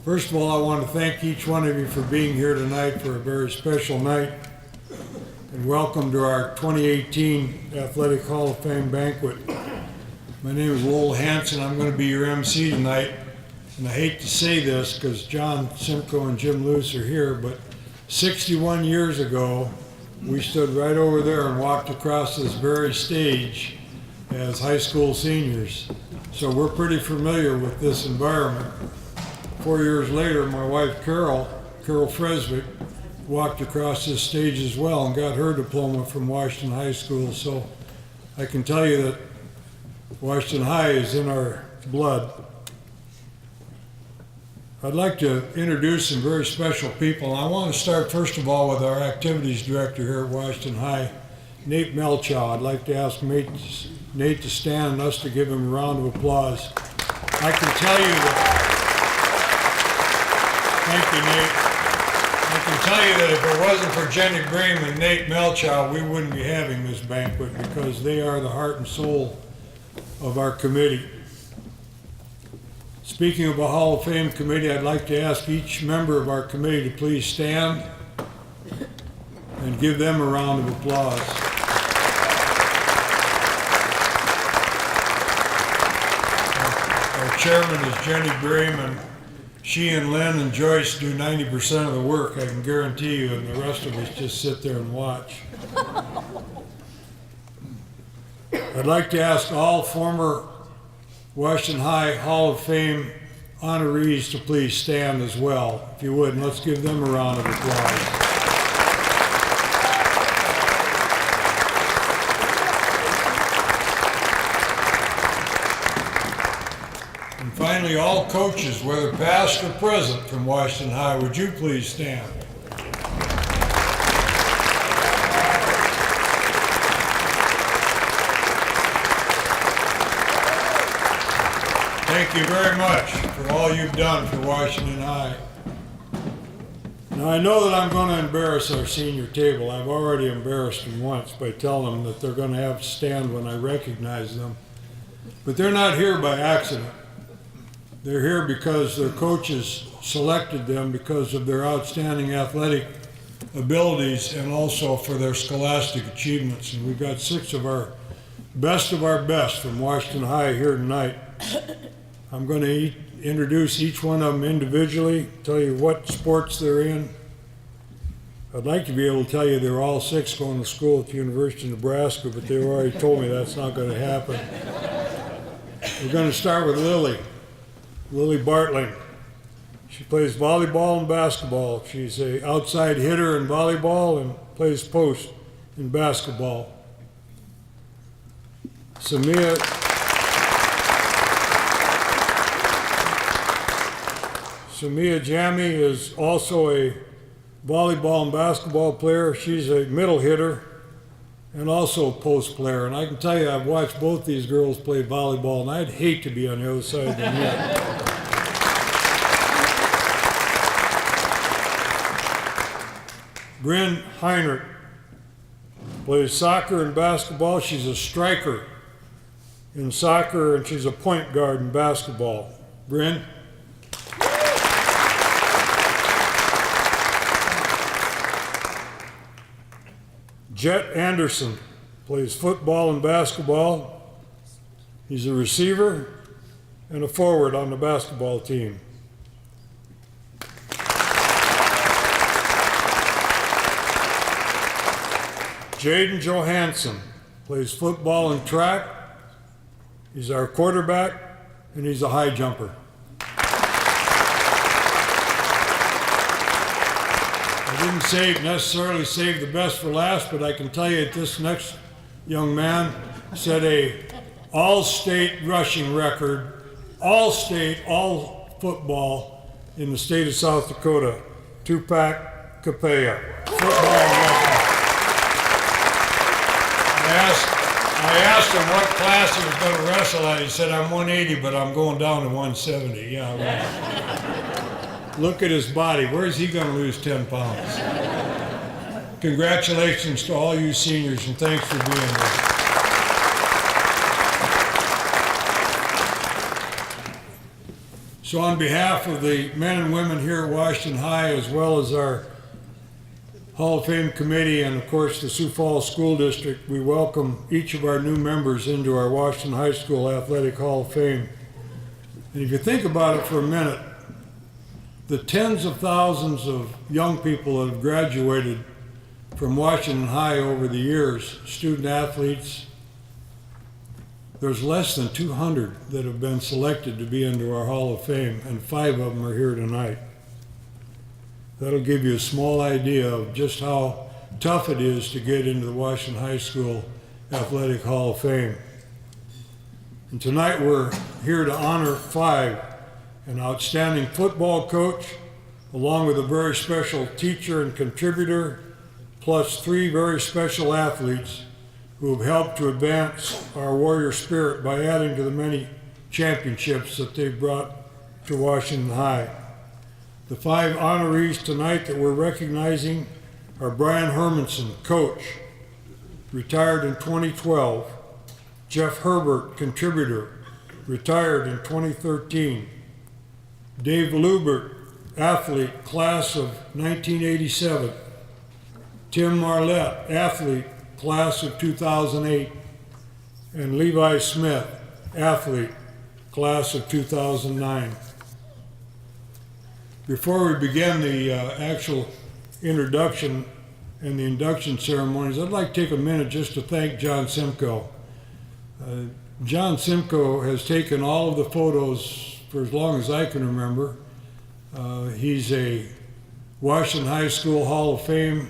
First of all, I want to thank each one of you for being here tonight for a very special night, and welcome to our 2018 Athletic Hall of Fame banquet. My name is Lowell Hanson. I'm going to be your MC tonight, and I hate to say this because John Simcoe and Jim Luce are here, but 61 years ago, we stood right over there and walked across this very stage as high school seniors. So we're pretty familiar with this environment. 4 years later, my wife Carol Fresvik, walked across this stage as well and got her diploma from Washington High School. So I can tell you that Washington High is in our blood. I'd like to introduce some very special people. I want to start first of all with our activities director here at Washington High, Nate Melchow. I'd like to ask Nate to stand and us to give him a round of applause. I can tell you that. Thank you, Nate. I can tell you that if it wasn't for Jenny Bream and Nate Melchow, we wouldn't be having this banquet because they are the heart and soul of our committee. Speaking of a Hall of Fame committee, I'd like to ask each member of our committee to please stand and give them a round of applause. Our chairman is Jenny Bream, and she and Lynn and Joyce do 90% of the work, I can guarantee you, and the rest of us just sit there and watch. I'd like to ask all former Washington High Hall of Fame honorees to please stand as well, if you would, and let's give them a round of applause. Finally, all coaches, whether past or present from Washington High, would you please stand? Thank you very much for all you've done for Washington High. Now, I know that I'm going to embarrass our senior table. I've already embarrassed them once by telling them that they're going to have to stand when I recognize them. But they're not here by accident. They're here because their coaches selected them because of their outstanding athletic abilities and also for their scholastic achievements. And we've got 6 of our best from Washington High here tonight. I'm going to introduce each one of them individually, tell you what sports they're in. I'd like to be able to tell you they're all 6 going to school at the University of Nebraska, but they already told me that's not going to happen. We're going to start with Lilly Bartley. She plays volleyball and basketball. She's an outside hitter in volleyball and plays post in basketball. Samia Jammy is also a volleyball and basketball player. She's a middle hitter and also a post player. And I can tell you, I've watched both these girls play volleyball, and I'd hate to be on the other side of the net. Bryn Heinert plays soccer and basketball. She's a striker in soccer, and she's a point guard in basketball. Bryn? Jet Anderson plays football and basketball. He's a receiver and a forward on the basketball team. Jaden Johansson plays football and track. He's our quarterback, and he's a high jumper. I didn't necessarily save the best for last, but I can tell you that this next young man set a all-state rushing record all-state, all football in the state of South Dakota, Tupac Capella. Football record. I asked him what class he was going to wrestle at. He said, I'm 180, but I'm going down to 170. Yeah, well, look at his body. Where's he going to lose 10 pounds? Congratulations to all you seniors, and thanks for being here. So on behalf of the men and women here at Washington High, as well as our Hall of Fame committee and of course the Sioux Falls School District, we welcome each of our new members into our Washington High School Athletic Hall of Fame. And if you think about it for a minute, the tens of thousands of young people that have graduated from Washington High over the years, student athletes, there's less than 200 that have been selected to be into our Hall of Fame, and 5 of them are here tonight. That'll give you a small idea of just how tough it is to get into the Washington High School Athletic Hall of Fame. And tonight we're here to honor 5, an outstanding football coach, along with a very special teacher and contributor, plus 3 very special athletes who have helped to advance our warrior spirit by adding to the many championships that they've brought to Washington High. The 5 honorees tonight that we're recognizing are Brian Hermanson, coach, retired in 2012. Jeff Herbert, contributor, retired in 2013. Dave Lubert, athlete, class of 1987. Tim Marla, athlete, class of 2008. And Levi Smith, athlete, class of 2009. Before we begin the actual introduction and the induction ceremonies, I'd like to take a minute just to thank John Simcoe. John Simcoe has taken all of the photos for as long as I can remember. He's a Washington High School Hall of Fame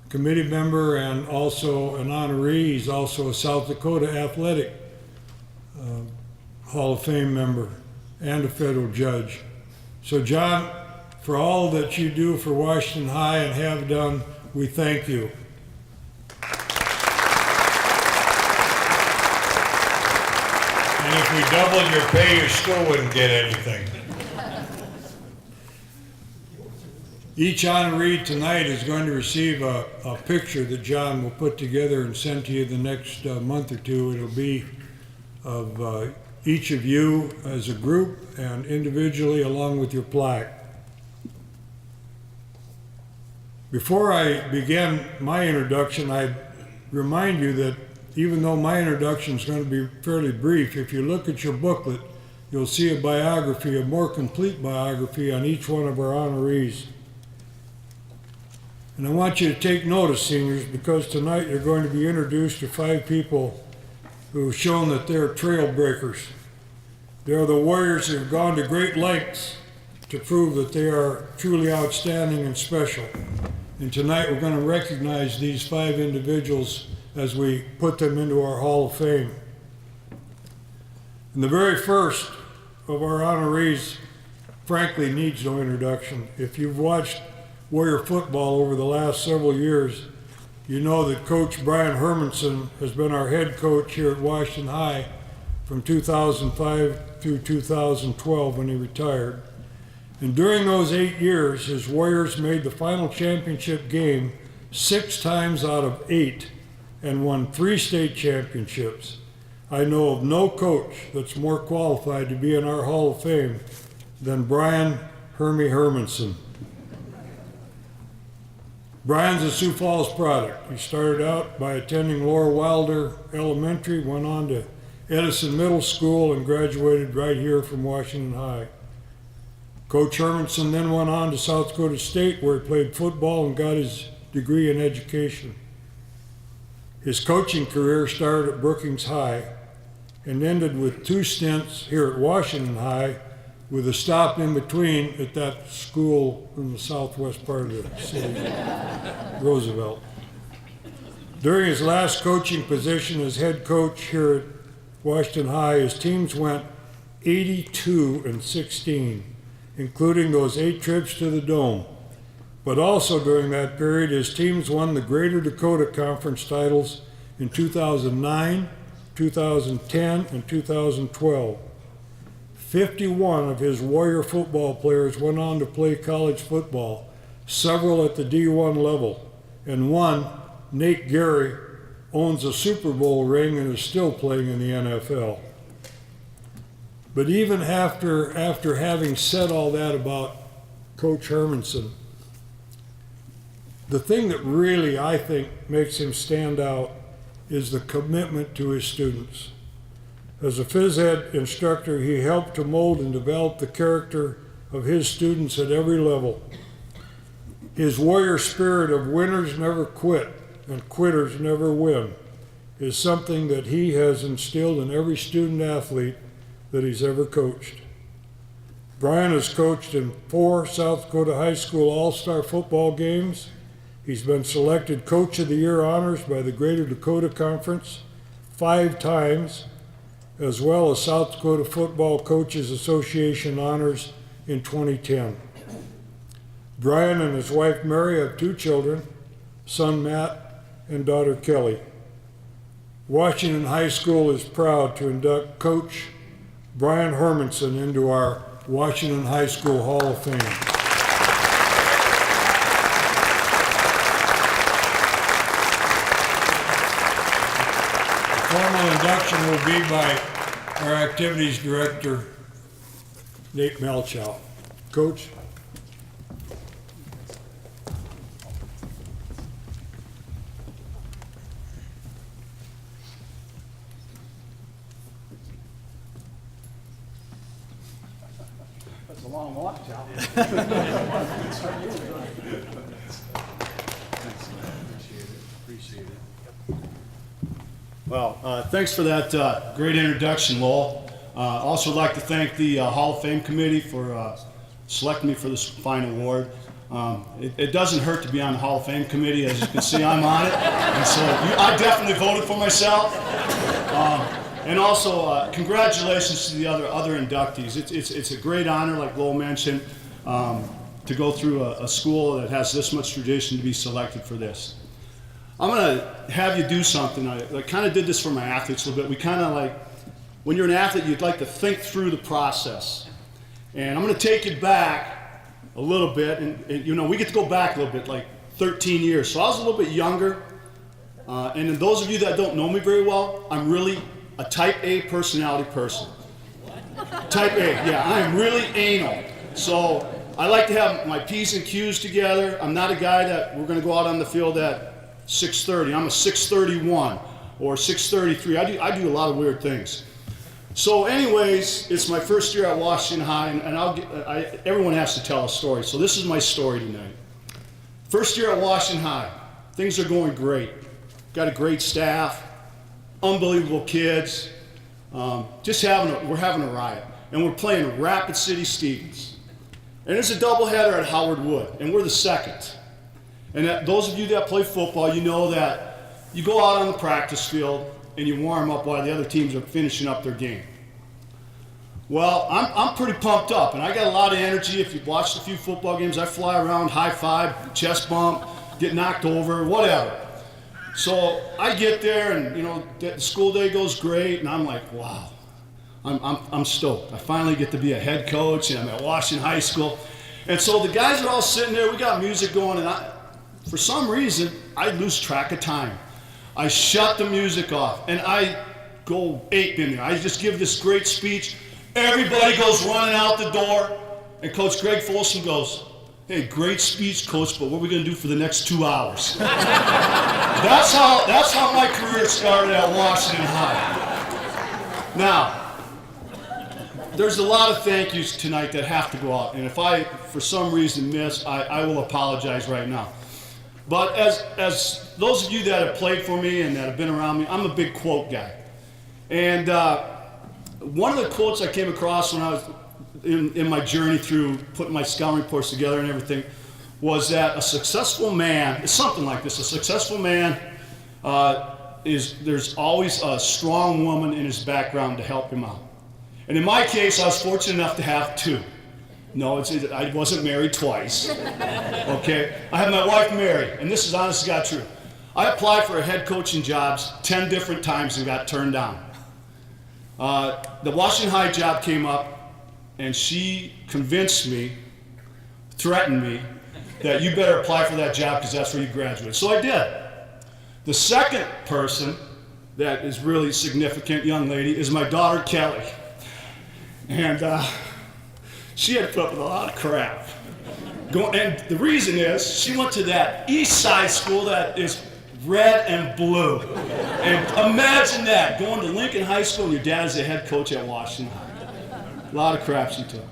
committee member and also an honoree. He's also a South Dakota Athletic Hall of Fame member and a federal judge. So John, for all that you do for Washington High and have done, we thank you. And if we doubled your pay, you still wouldn't get anything. Each honoree tonight is going to receive a picture that John will put together and send to you the next month or two. It'll be of each of you as a group and individually along with your plaque. Before I begin my introduction, I'd remind you that even though my introduction is going to be fairly brief, if you look at your booklet, you'll see a biography, a more complete biography on each one of our honorees. And I want you to take notice, seniors, because tonight you're going to be introduced to 5 people who have shown that they're trailbreakers. They are the warriors who have gone to great lengths to prove that they are truly outstanding and special. And tonight we're going to recognize these 5 individuals as we put them into our Hall of Fame. And the very first of our honorees, frankly, needs no introduction. If you've watched Warrior football over the last several years, you know that Coach Brian Hermanson has been our head coach here at Washington High from 2005 through 2012 when he retired. And during those 8 years, his Warriors made the final championship game 6 times out of 8 and won 3 state championships. I know of no coach that's more qualified to be in our Hall of Fame than Brian Hermey Hermanson. Brian's a Sioux Falls product. He started out by attending Laura Wilder Elementary, went on to Edison Middle School, and graduated right here from Washington High. Coach Hermanson then went on to South Dakota State, where he played football and got his degree in education. His coaching career started at Brookings High and ended with 2 stints here at Washington High, with a stop in between at that school in the southwest part of the city, Roosevelt. During his last coaching position as head coach here at Washington High, his teams went 82-16, including those 8 trips to the Dome. But also during that period, his teams won the Greater Dakota Conference titles in 2009, 2010, and 2012. 51 of his Warrior football players went on to play college football, several at the D1 level, and one, Nate Gary, owns a Super Bowl ring and is still playing in the NFL. But even after having said all that about Coach Hermanson, the thing that really, I think, makes him stand out is the commitment to his students. As a phys ed instructor, he helped to mold and develop the character of his students at every level. His warrior spirit of winners never quit and quitters never win is something that he has instilled in every student athlete that he's ever coached. Bryant has coached in 4 South Dakota High School All-Star football games. He's been selected Coach of the Year honors by the Greater Dakota Conference 5 times, as well as South Dakota Football Coaches Association honors in 2010. Brian and his wife Mary have 2 children, son Matt and daughter Kelly. Washington High School is proud to induct Coach Brian Hermanson into our Washington High School Hall of Fame. Formal induction will be by our activities director, Nate Melchow. Coach? That's a long walk, Joe. Appreciate it. Well, thanks for that great introduction, Lowell. Also like to thank the Hall of Fame committee for selecting me for this fine award. It doesn't hurt to be on the Hall of Fame committee. As you can see, I'm on it. And so I definitely voted for myself. And also, congratulations to the other inductees. It's a great honor, like Lowell mentioned, to go through a school that has this much tradition to be selected for this. I'm going to have you do something. I kind of did this for my athletes a little bit. We kind of like, when you're an athlete, you'd like to think through the process. And I'm going to take you back a little bit. And you know, we get to go back a little bit, like 13 years. So I was a little bit younger. And then those of you that don't know me very well, I'm really a type A personality person. Type A, yeah, I'm really anal. So I like to have my P's and Q's together. I'm not a guy that we're going to go out on the field at 6:30. I'm a 6:31 or 6:33. I do a lot of weird things. So anyways, it's my first year at Washington High, and everyone has to tell a story. So this is my story tonight. First year at Washington High, things are going great. Got a great staff, unbelievable kids. We're having a riot, and we're playing Rapid City Stevens, and it's a doubleheader at Howard Wood, and we're the second. And those of you that play football, you know that you go out on the practice field and you warm up while the other teams are finishing up their game. Well, I'm pretty pumped up, and I got a lot of energy. If you've watched a few football games, I fly around, high five, chest bump, get knocked over, whatever. So I get there, and you know, the school day goes great, and I'm like, wow, I'm stoked. I finally get to be a head coach, and I'm at Washington High School. And so the guys are all sitting there, we got music going, and for some reason, I lose track of time. I shut the music off, and I go ape in there. I just give this great speech. Everybody goes running out the door, and Coach Greg Folsom goes, "Hey, great speech, Coach, but what are we going to do for the next 2 hours?" That's how my career started at Washington High. Now, there's a lot of thank yous tonight that have to go out, and if I, for some reason, miss, I will apologize right now. But as those of you that have played for me and that have been around me, I'm a big quote guy. And one of the quotes I came across when I was in my journey through putting my scouting reports together and everything was that a successful man, it's something like this, a successful man there's always a strong woman in his background to help him out. And in my case, I was fortunate enough to have 2. No, I wasn't married twice. Okay? I had my wife Mary, and this is honest to God true. I applied for head coaching jobs 10 different times and got turned down. The Washington High job came up, and she convinced me, threatened me, that you better apply for that job because that's where you graduate. So I did. The second person that is really significant, young lady, is my daughter Kelly. And she had put up with a lot of crap. And the reason is she went to that East Side school that is red and blue. And imagine that, going to Lincoln High School and your dad is the head coach at Washington High. A lot of crap she took.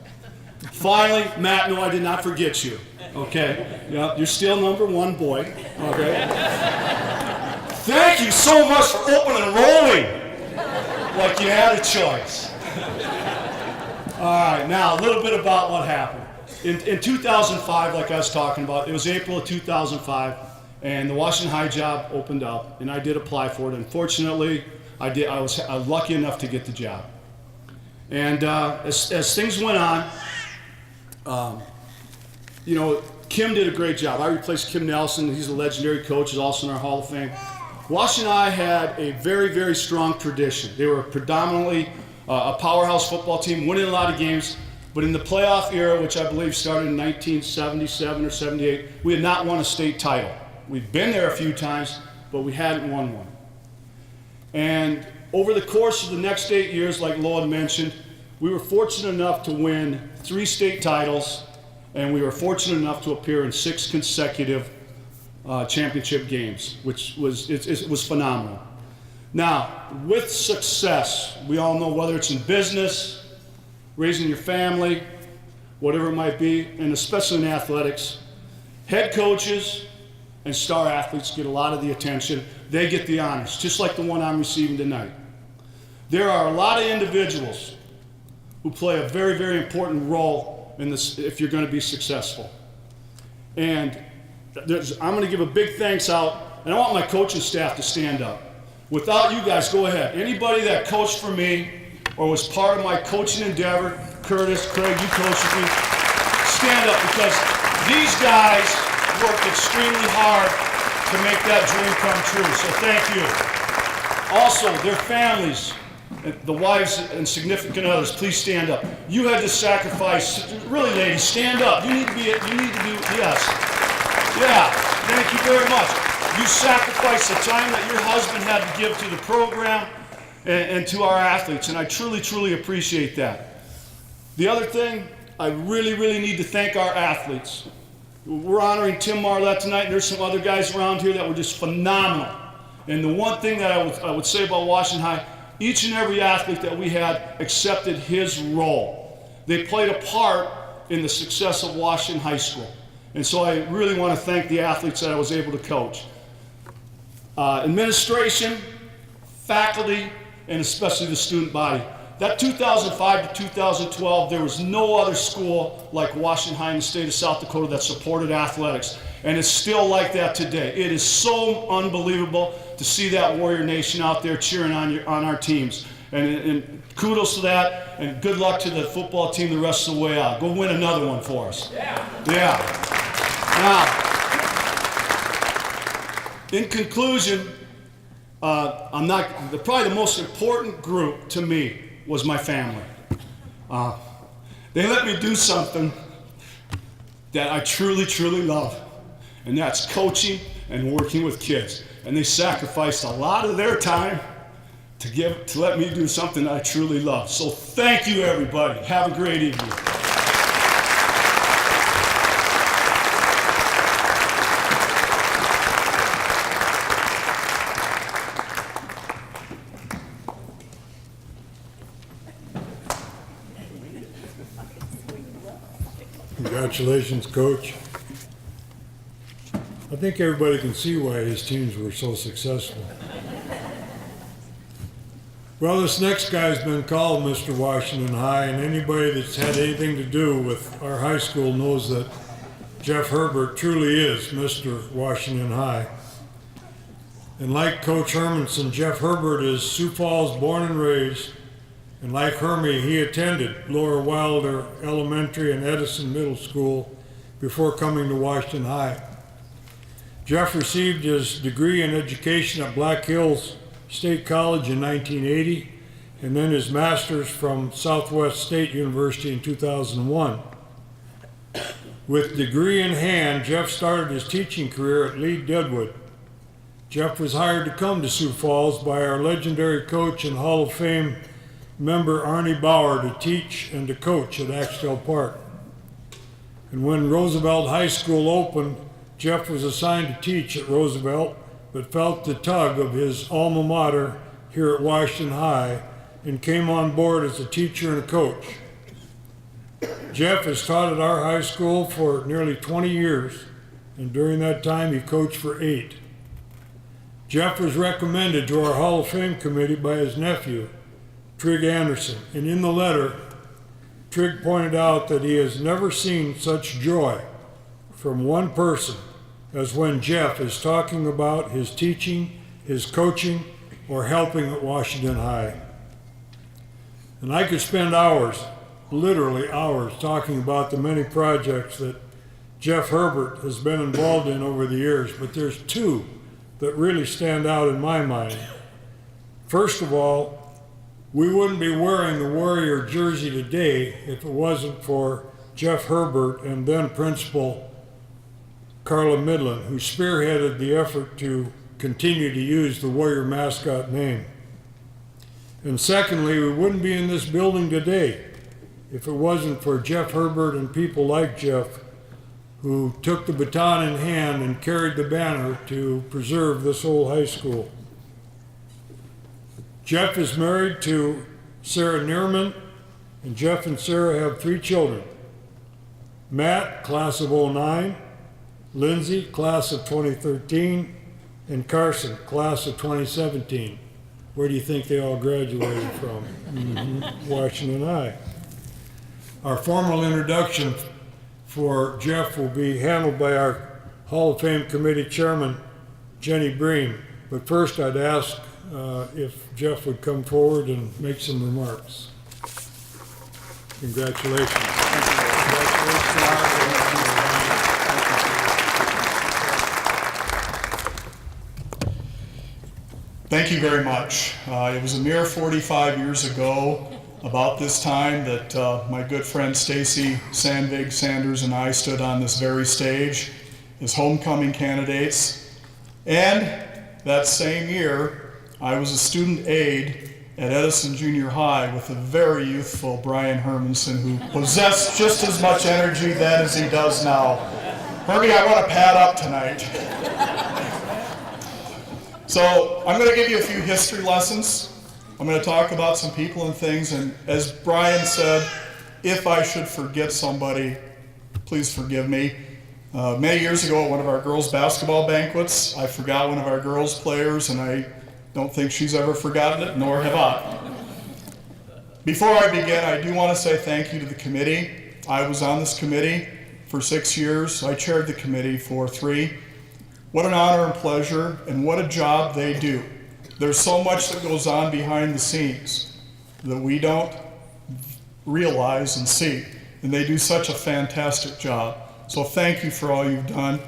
Finally, Matt, no, I did not forget you. Okay? Yeah, you're still number 1 boy. Okay? Thank you so much for open enrolling. Like you had a choice. All right, now a little bit about what happened. In 2005, like I was talking about, it was April of 2005, and the Washington High job opened up, and I did apply for it. Unfortunately, I was lucky enough to get the job. And as things went on, you know, Kim did a great job. I replaced Kim Nelson. He's a legendary coach. He's also in our Hall of Fame. Washington High had a very, very strong tradition. They were predominantly a powerhouse football team, winning a lot of games. But in the playoff era, which I believe started in 1977 or 78, we had not won a state title. We'd been there a few times, but we hadn't won one. And over the course of the next 8 years, like Lord mentioned, we were fortunate enough to win 3 state titles, and we were fortunate enough to appear in 6 consecutive championship games, which was phenomenal. Now, with success, we all know whether it's in business, raising your family, whatever it might be, and especially in athletics, head coaches and star athletes get a lot of the attention. They get the honors, just like the one I'm receiving tonight. There are a lot of individuals who play a very, very important role in this if you're going to be successful. And I'm going to give a big thanks out, and I want my coaching staff to stand up. Without you guys, go ahead. Anybody that coached for me or was part of my coaching endeavor, Curtis, Craig, you coached with me, stand up, because these guys worked extremely hard to make that dream come true. So thank you. Also, their families, the wives and significant others, please stand up. You had to sacrifice, really ladies, stand up. You need to be, yes. Yeah, thank you very much. You sacrificed the time that your husband had to give to the program and to our athletes, and I truly, truly appreciate that. The other thing, I really, really need to thank our athletes. We're honoring Tim Marla tonight, and there's some other guys around here that were just phenomenal. And the one thing that I would say about Washington High, each and every athlete that we had accepted his role. They played a part in the success of Washington High School. And so I really want to thank the athletes that I was able to coach. Administration, faculty, and especially the student body. That 2005 to 2012, there was no other school like Washington High in the state of South Dakota that supported athletics. And it's still like that today. It is so unbelievable to see that Warrior Nation out there cheering on our teams. And kudos to that, and good luck to the football team the rest of the way out. Go win another one for us. Yeah. Now, in conclusion, probably the most important group to me was my family. They let me do something that I truly, truly love, and that's coaching and working with kids. And they sacrificed a lot of their time to let me do something I truly love. So thank you, everybody. Have a great evening. Congratulations, Coach. I think everybody can see why his teams were so successful. Well, this next guy's been called Mr. Washington High, and anybody that's had anything to do with our high school knows that Jeff Herbert truly is Mr. Washington High. And like Coach Hermanson, Jeff Herbert is Sioux Falls born and raised, And like Hermey, he attended Lower Wilder Elementary and Edison Middle School before coming to Washington High. Jeff received his degree in education at Black Hills State College in 1980, and then his master's from Southwest State University in 2001. With degree in hand, Jeff started his teaching career at Lee Deadwood. Jeff was hired to come to Sioux Falls by our legendary coach and Hall of Fame member Arnie Bauer to teach and to coach at Axtell Park. And when Roosevelt High School opened, Jeff was assigned to teach at Roosevelt, but felt the tug of his alma mater here at Washington High and came on board as a teacher and a coach. Jeff has taught at our high school for nearly 20 years, and during that time he coached for 8. Jeff was recommended to our Hall of Fame committee by his nephew, Trig Anderson, and in the letter, Trig pointed out that he has never seen such joy from one person as when Jeff is talking about his teaching, his coaching, or helping at Washington High. And I could spend hours, literally hours, talking about the many projects that Jeff Herbert has been involved in over the years, but there's 2 that really stand out in my mind. First of all, we wouldn't be wearing the Warrior jersey today if it wasn't for Jeff Herbert and then Principal Carla Midland, who spearheaded the effort to continue to use the Warrior mascot name. And secondly, we wouldn't be in this building today if it wasn't for Jeff Herbert and people like Jeff who took the baton in hand and carried the banner to preserve this old high school. Jeff is married to Sarah Neerman, and Jeff and Sarah have 3 children. Matt, class of '09, Lindsay, class of 2013, and Carson, class of 2017. Where do you think they all graduated from? Washington High. Our formal introduction for Jeff will be handled by our Hall of Fame Committee Chairman, Jenny Breen. But first I'd ask if Jeff would come forward and make some remarks. Congratulations. Thank you very much. It was a mere 45 years ago, about this time, that my good friend Stacy Sandvig Sanders and I stood on this very stage as homecoming candidates. And that same year, I was a student aide at Edison Junior High with a very youthful Brian Hermanson, who possessed just as much energy then as he does now. Hermey, I want to pad up tonight. So I'm going to give you a few history lessons. I'm going to talk about some people and things, and as Brian said, if I should forget somebody, please forgive me. Many years ago at one of our girls' basketball banquets, I forgot one of our girls' players, and I don't think she's ever forgotten it, nor have I. Before I begin, I do want to say thank you to the committee. I was on this committee for 6 years. I chaired the committee for 3. What an honor and pleasure, and what a job they do. There's so much that goes on behind the scenes that we don't realize and see, and they do such a fantastic job. So thank you for all you've done.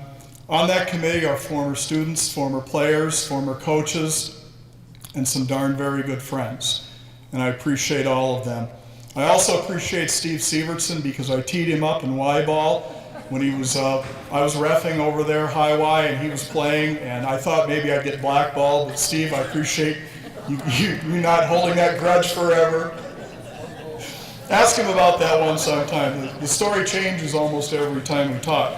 On that committee are former students, former players, former coaches, and some darn very good friends, and I appreciate all of them. I also appreciate Steve Sivertson because I teed him up in Y-ball when he was, I was reffing over there, high Y, and he was playing, and I thought maybe I'd get blackballed, but Steve, I appreciate you not holding that grudge forever. Ask him about that one sometime. The story changes almost every time we talk.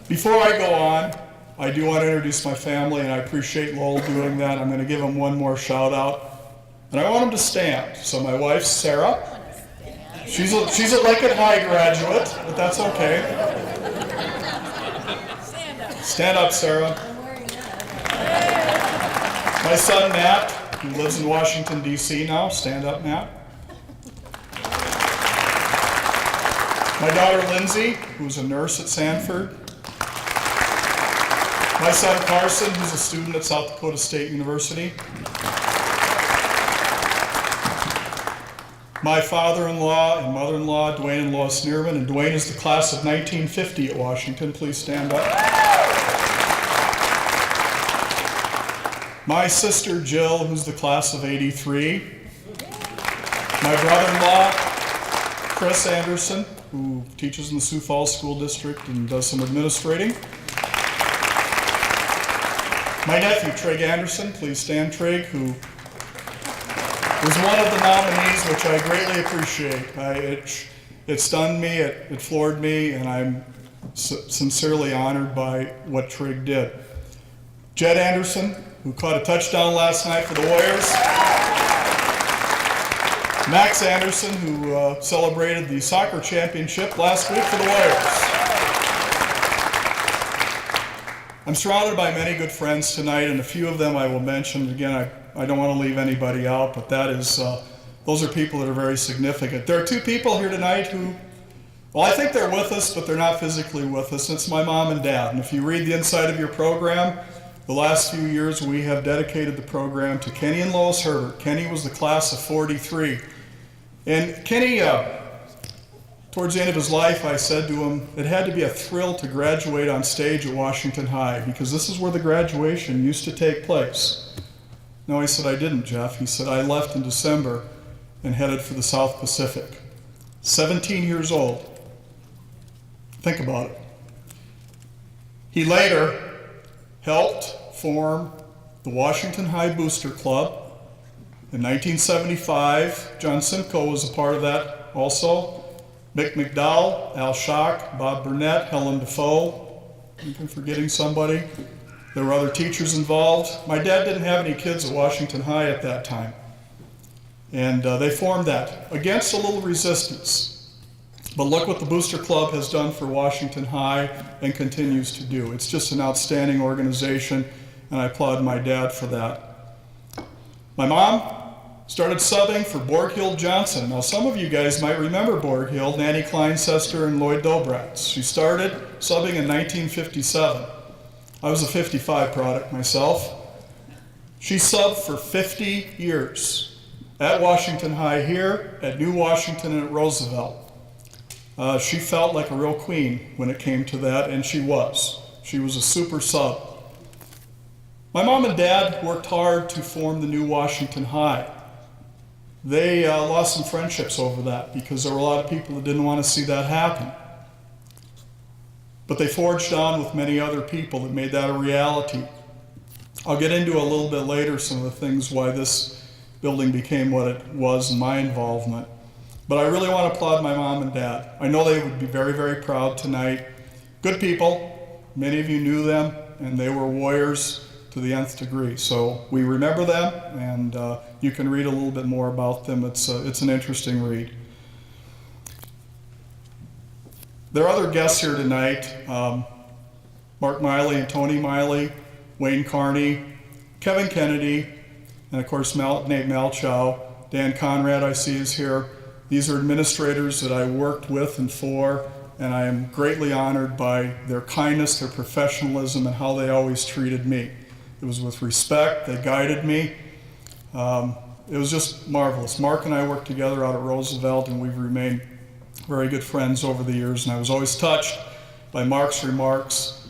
Before I go on, I do want to introduce my family, and I appreciate Lowell doing that. I'm going to give him one more shout out, and I want him to stand. So my wife, Sarah. She's a Lincoln High graduate, but that's okay. Stand up, Sarah. My son, Matt, who lives in Washington, D.C. now. Stand up, Matt. My daughter, Lindsay, who's a nurse at Sanford. My son, Carson, who's a student at South Dakota State University. My father-in-law and mother-in-law, Dwayne and Lois Neerman, and Dwayne is the class of 1950 at Washington. Please stand up. My sister Jill, who's the class of 83. My brother-in-law, Chris Anderson, who teaches in the Sioux Falls School District and does some administrating. My nephew, Trig Anderson, please stand, Trig, who was one of the nominees, which I greatly appreciate. It stunned me, it floored me, and I'm sincerely honored by what Trig did. Jed Anderson, who caught a touchdown last night for the Warriors. Max Anderson, who celebrated the soccer championship last week for the Warriors. I'm surrounded by many good friends tonight, and a few of them I will mention. Again, I don't want to leave anybody out, but those are people that are very significant. There are two people here tonight who, well, I think they're with us, but they're not physically with us. It's my mom and dad. And if you read the inside of your program, the last few years we have dedicated the program to Kenny and Lois Herbert. Kenny was the class of 43. And Kenny, towards the end of his life, I said to him, it had to be a thrill to graduate on stage at Washington High, because this is where the graduation used to take place. No, he said, I didn't, Jeff. He said, I left in December and headed for the South Pacific. 17 years old. Think about it. He later helped form the Washington High Booster Club. In 1975, John Simcoe was a part of that also. Mick McDowell, Al Schock, Bob Burnett, Helen Defoe. I'm forgetting somebody. There were other teachers involved. My dad didn't have any kids at Washington High at that time. And they formed that against a little resistance. But look what the Booster Club has done for Washington High and continues to do. It's just an outstanding organization, and I applaud my dad for that. My mom started subbing for Borghild Johnson. Now, some of you guys might remember Borghild, Nanny Kleinsester and Lloyd Dobratz. She started subbing in 1957. I was a 55 product myself. She subbed for 50 years at Washington High here, at New Washington, and at Roosevelt. She felt like a real queen when it came to that, and she was. She was a super sub. My mom and dad worked hard to form the New Washington High. They lost some friendships over that because there were a lot of people that didn't want to see that happen. But they forged on with many other people that made that a reality. I'll get into a little bit later some of the things why this building became what it was and my involvement. But I really want to applaud my mom and dad. I know they would be very, very proud tonight. Good people. Many of you knew them, and they were warriors to the nth degree. So we remember them, and you can read a little bit more about them. It's an interesting read. There are other guests here tonight. Mark Miley and Tony Miley, Wayne Carney, Kevin Kennedy, and of course Nate Malchow. Dan Conrad I see is here. These are administrators that I worked with and for, and I am greatly honored by their kindness, their professionalism, and how they always treated me. It was with respect, they guided me. It was just marvelous. Mark and I worked together out at Roosevelt, and we've remained very good friends over the years, and I was always touched by Mark's remarks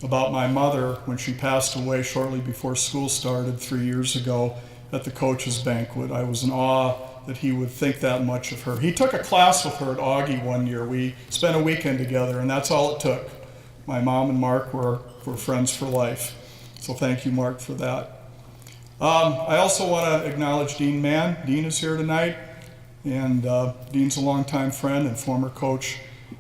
about my mother when she passed away shortly before school started 3 years ago at the coach's banquet. I was in awe that he would think that much of her. He took a class with her at Augie one year. We spent a weekend together, and that's all it took. My mom and Mark were friends for life. So thank you, Mark, for that. I also want to acknowledge Dean Mann. Dean is here tonight, and Dean's a longtime friend and former coach.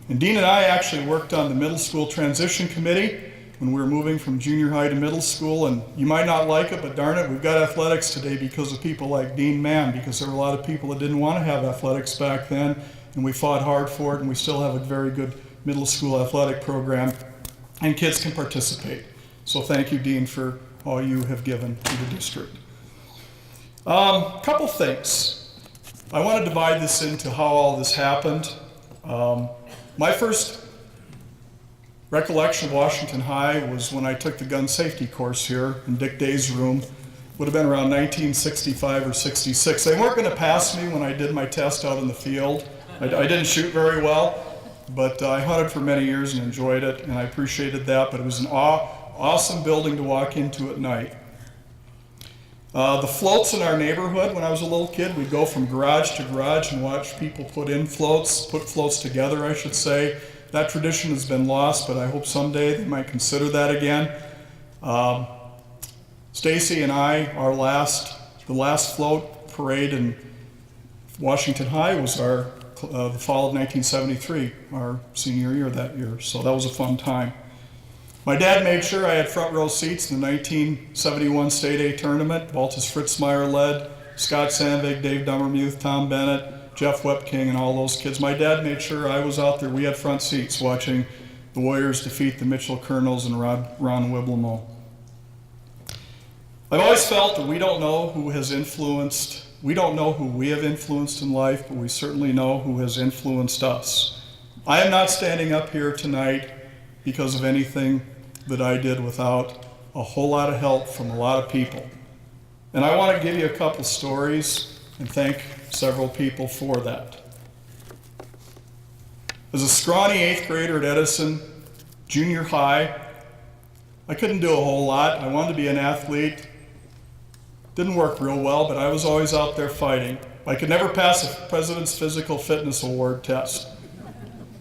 And Dean and I actually worked on the middle school transition committee when we were moving from junior high to middle school, and you might not like it, but darn it, we've got athletics today because of people like Dean Mann, because there were a lot of people that didn't want to have athletics back then, and we fought hard for it, and we still have a very good middle school athletic program, and kids can participate. So thank you, Dean, for all you have given to the district. Couple things. I want to divide this into how all this happened. My first recollection of Washington High was when I took the gun safety course here in Dick Day's room would have been around 1965 or 66. They weren't going to pass me when I did my test out in the field. I didn't shoot very well, but I hunted for many years and enjoyed it, and I appreciated that, but it was an awesome building to walk into at night. The floats in our neighborhood, when I was a little kid, we'd go from garage to garage and watch people put floats together, I should say. That tradition has been lost, but I hope someday they might consider that again. Stacy and I, the last float parade in Washington High was the fall of 1973, our senior year that year, so that was a fun time. My dad made sure I had front row seats in the 1971 State A tournament. Baltus Fritzmeyer led, Scott Sandvig, Dave Dummermuth, Tom Bennett, Jeff Wepking, and all those kids. My dad made sure I was out there. We had front seats watching the Warriors defeat the Mitchell Colonels and Ron Wiblemo. I've always felt that we don't know who we have influenced in life, but we certainly know who has influenced us. I am not standing up here tonight because of anything that I did without a whole lot of help from a lot of people. And I want to give you a couple stories and thank several people for that. As a scrawny 8th grader at Edison Junior High, I couldn't do a whole lot. I wanted to be an athlete. Didn't work real well, but I was always out there fighting. I could never pass a President's Physical Fitness Award test.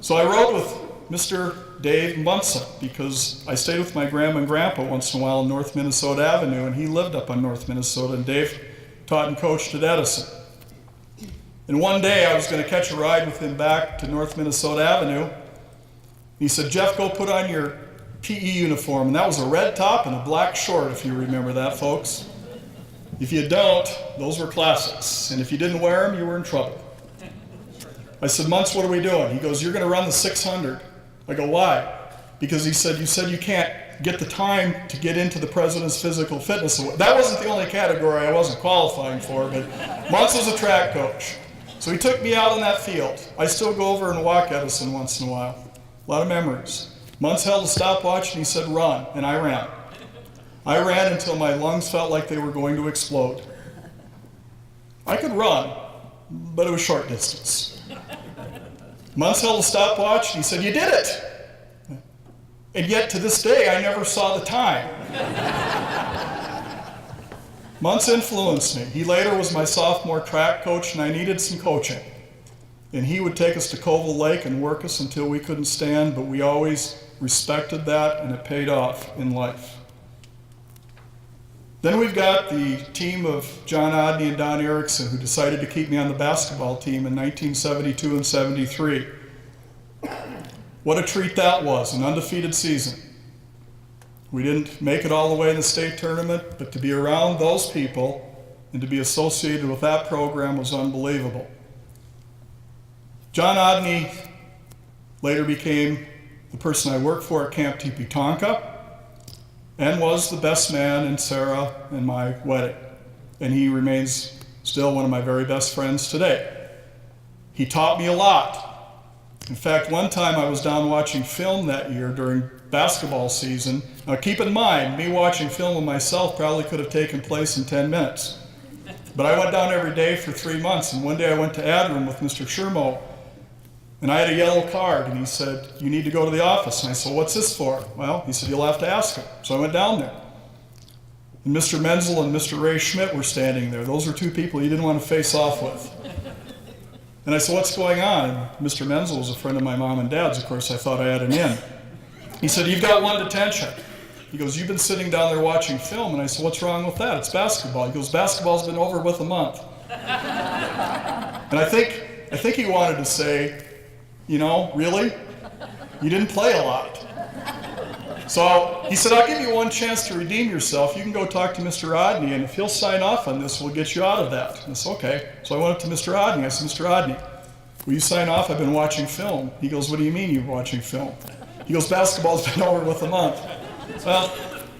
So I rode with Mr. Dave Munson because I stayed with my grandma and grandpa once in a while on North Minnesota Avenue, and he lived up on North Minnesota, and Dave taught and coached at Edison. And one day I was going to catch a ride with him back to North Minnesota Avenue. He said, "Jeff, go put on your PE uniform." And that was a red top and a black short, if you remember that, folks. If you don't, those were classics. And if you didn't wear them, you were in trouble. I said, "Muntz, what are we doing?" He goes, "You're going to run the 600. I go, "Why?" Because he said, "You said you can't get the time to get into the President's Physical Fitness Award." That wasn't the only category I wasn't qualifying for, but Muntz was a track coach. So he took me out on that field. I still go over and walk Edison once in a while. A lot of memories. Muntz held a stopwatch and he said, "Run," and I ran. I ran until my lungs felt like they were going to explode. I could run, but it was short distance. Muntz held a stopwatch and he said, "You did it." And yet to this day, I never saw the time. Muntz influenced me. He later was my sophomore track coach and I needed some coaching. And he would take us to Colville Lake and work us until we couldn't stand, but we always respected that and it paid off in life. Then we've got the team of John Odney and Don Erickson, who decided to keep me on the basketball team in 1972 and 73. What a treat that was, an undefeated season. We didn't make it all the way in the state tournament, but to be around those people and to be associated with that program was unbelievable. John Odney later became the person I worked for at Camp Tepetonka, and was the best man in Sarah and my wedding. And he remains still one of my very best friends today. He taught me a lot. In fact, one time I was down watching film that year during basketball season. Now keep in mind, me watching film of myself probably could have taken place in 10 minutes. But I went down every day for 3 months, and one day I went to Adram with Mr. Shermo, and I had a yellow card, and he said, "You need to go to the office." And I said, "What's this for?" Well, he said, "You'll have to ask him." So I went down there. And Mr. Menzel and Mr. Ray Schmidt were standing there. Those were two people you didn't want to face off with. And I said, "What's going on?" And Mr. Menzel was a friend of my mom and dad's. Of course, I thought I had him in. He said, "You've got one detention." He goes, "You've been sitting down there watching film." And I said, "What's wrong with that? It's basketball." He goes, "Basketball's been over with a month." And I think he wanted to say, "You know, really? You didn't play a lot." So he said, "I'll give you one chance to redeem yourself. You can go talk to Mr. Odney, and if he'll sign off on this, we'll get you out of that." And I said, "Okay." So I went up to Mr. Odney. I said, "Mr. Odney, will you sign off? I've been watching film." He goes, "What do you mean you're watching film?" He goes, "Basketball's been over with a month." Well,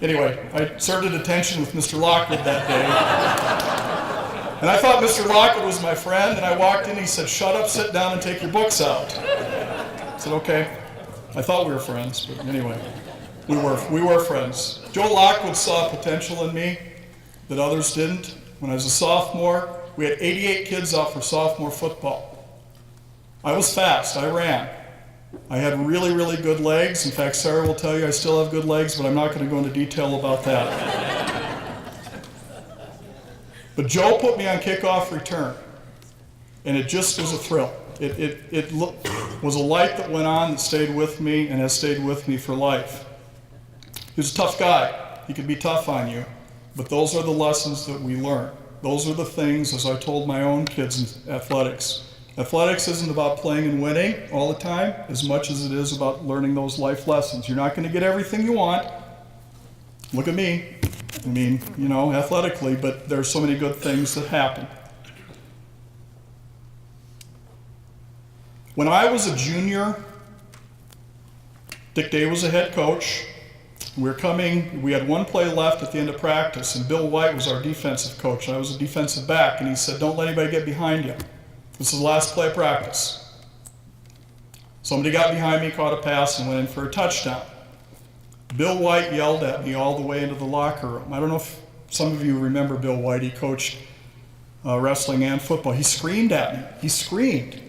anyway, I served a detention with Mr. Lockwood that day. And I thought Mr. Lockwood was my friend, and I walked in, he said, "Shut up, sit down, and take your books out." I said, "Okay." I thought we were friends, but anyway, we were friends. Joe Lockwood saw potential in me, that others didn't. When I was a sophomore, we had 88 kids out for sophomore football. I was fast, I ran. I had really, really good legs. In fact, Sarah will tell you I still have good legs, but I'm not going to go into detail about that. But Joe put me on kickoff return, and it just was a thrill. It was a light that went on that stayed with me and has stayed with me for life. He was a tough guy. He could be tough on you, but those are the lessons that we learn. Those are the things, as I told my own kids in athletics. Athletics isn't about playing and winning all the time as much as it is about learning those life lessons. You're not going to get everything you want. Look at me. I mean, you know, athletically, but there's so many good things that happen. When I was a junior, Dick Day was a head coach. We had one play left at the end of practice, and Bill White was our defensive coach. I was a defensive back, and he said, "Don't let anybody get behind you. This is the last play of practice." Somebody got behind me, caught a pass, and went in for a touchdown. Bill White yelled at me all the way into the locker room. I don't know if some of you remember Bill White. He coached wrestling and football. He screamed at me. He screamed.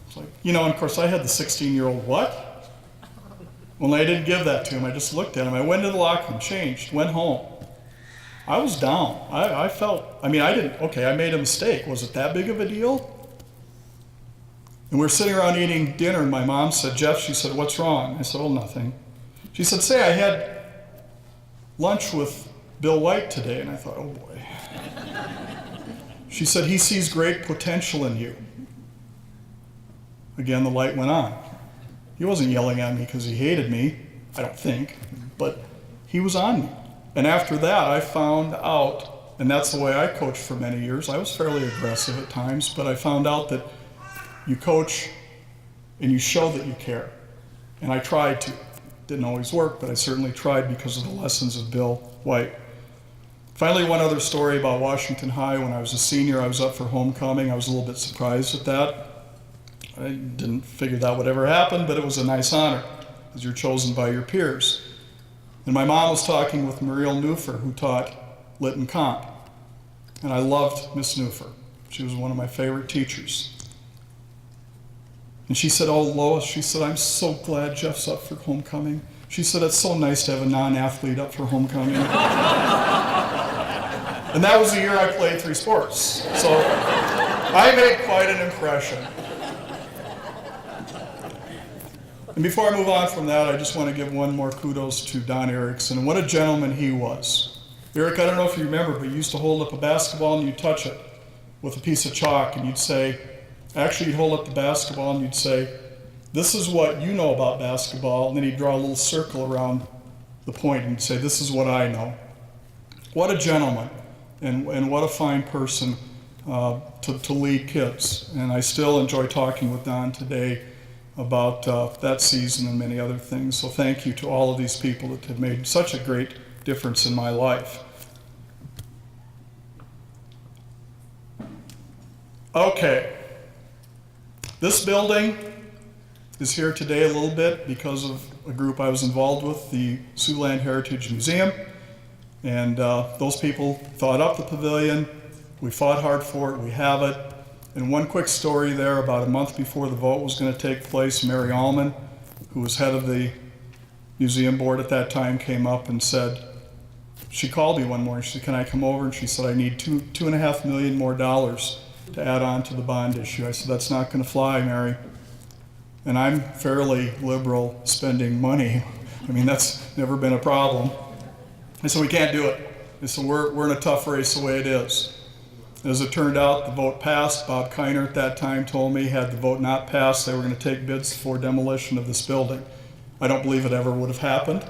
It's like, you know, and of course I had the 16-year-old, what? Well, I didn't give that to him. I just looked at him. I went into the locker room, changed, went home. I was down. I felt, I made a mistake. Was it that big of a deal? And we were sitting around eating dinner, and my mom said, "Jeff," she said, "what's wrong?" I said, "Oh, nothing." She said, "Say, I had lunch with Bill White today." And I thought, oh boy. She said, "He sees great potential in you." Again, the light went on. He wasn't yelling at me because he hated me, I don't think, but he was on me. And after that, I found out, and that's the way I coached for many years. I was fairly aggressive at times, but I found out that you coach and you show that you care. And I tried to. Didn't always work, but I certainly tried because of the lessons of Bill White. Finally, one other story about Washington High. When I was a senior, I was up for homecoming. I was a little bit surprised at that. I didn't figure that would ever happen, but it was a nice honor because you're chosen by your peers. And my mom was talking with Muriel Newfer, who taught Lit and Comp. And I loved Miss Newfer. She was one of my favorite teachers. And she said, "Oh, Lois," she said, "I'm so glad Jeff's up for homecoming." She said, "It's so nice to have a non-athlete up for homecoming." And that was the year I played 3 sports. So I made quite an impression. And before I move on from that, I just want to give one more kudos to Don Erickson, and what a gentleman he was. Eric, I don't know if you remember, but you used to hold up a basketball and you'd touch it with a piece of chalk, and you'd say, actually you'd hold up the basketball and you'd say, "This is what you know about basketball," and then he'd draw a little circle around the point and say, "This is what I know." What a gentleman, and what a fine person to lead kids. And I still enjoy talking with Don today about that season and many other things. So thank you to all of these people that have made such a great difference in my life. Okay. This building is here today a little bit because of a group I was involved with, the Siouxland Heritage Museum. And those people thought up the pavilion. We fought hard for it. We have it. And one quick story there, about a month before the vote was going to take place, Mary Allman, who was head of the museum board at that time, came up and said, she called me one morning, she said, "Can I come over?" And she said, "I need $2.5 million more to add on to the bond issue." I said, "That's not going to fly, Mary." And I'm fairly liberal spending money. I mean, that's never been a problem. I said, "We can't do it." I said, we're in a tough race the way it is. As it turned out, the vote passed. Bob Kiner at that time told me, had the vote not passed, they were going to take bids for demolition of this building. I don't believe it ever would have happened,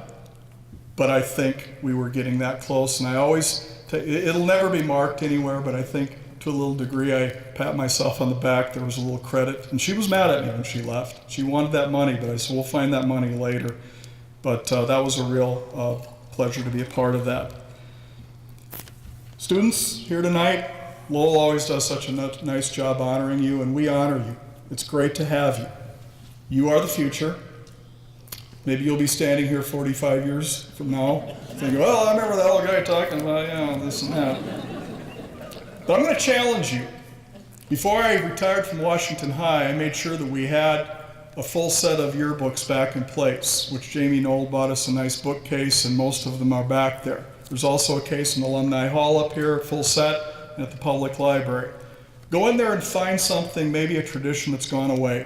but I think we were getting that close. And I always, it'll never be marked anywhere, but I think to a little degree I pat myself on the back. There was a little credit. And she was mad at me when she left. She wanted that money, but I said, "We'll find that money later." But that was a real pleasure to be a part of that. Students here tonight, Lowell always does such a nice job honoring you, and we honor you. It's great to have you. You are the future. Maybe you'll be standing here 45 years from now thinking, well, I remember that old guy talking about, this and that. But I'm going to challenge you. Before I retired from Washington High, I made sure that we had a full set of yearbooks back in place, which Jamie Knoll bought us a nice bookcase, and most of them are back there. There's also a case in Alumni Hall up here, full set, and at the public library. Go in there and find something, maybe a tradition that's gone away.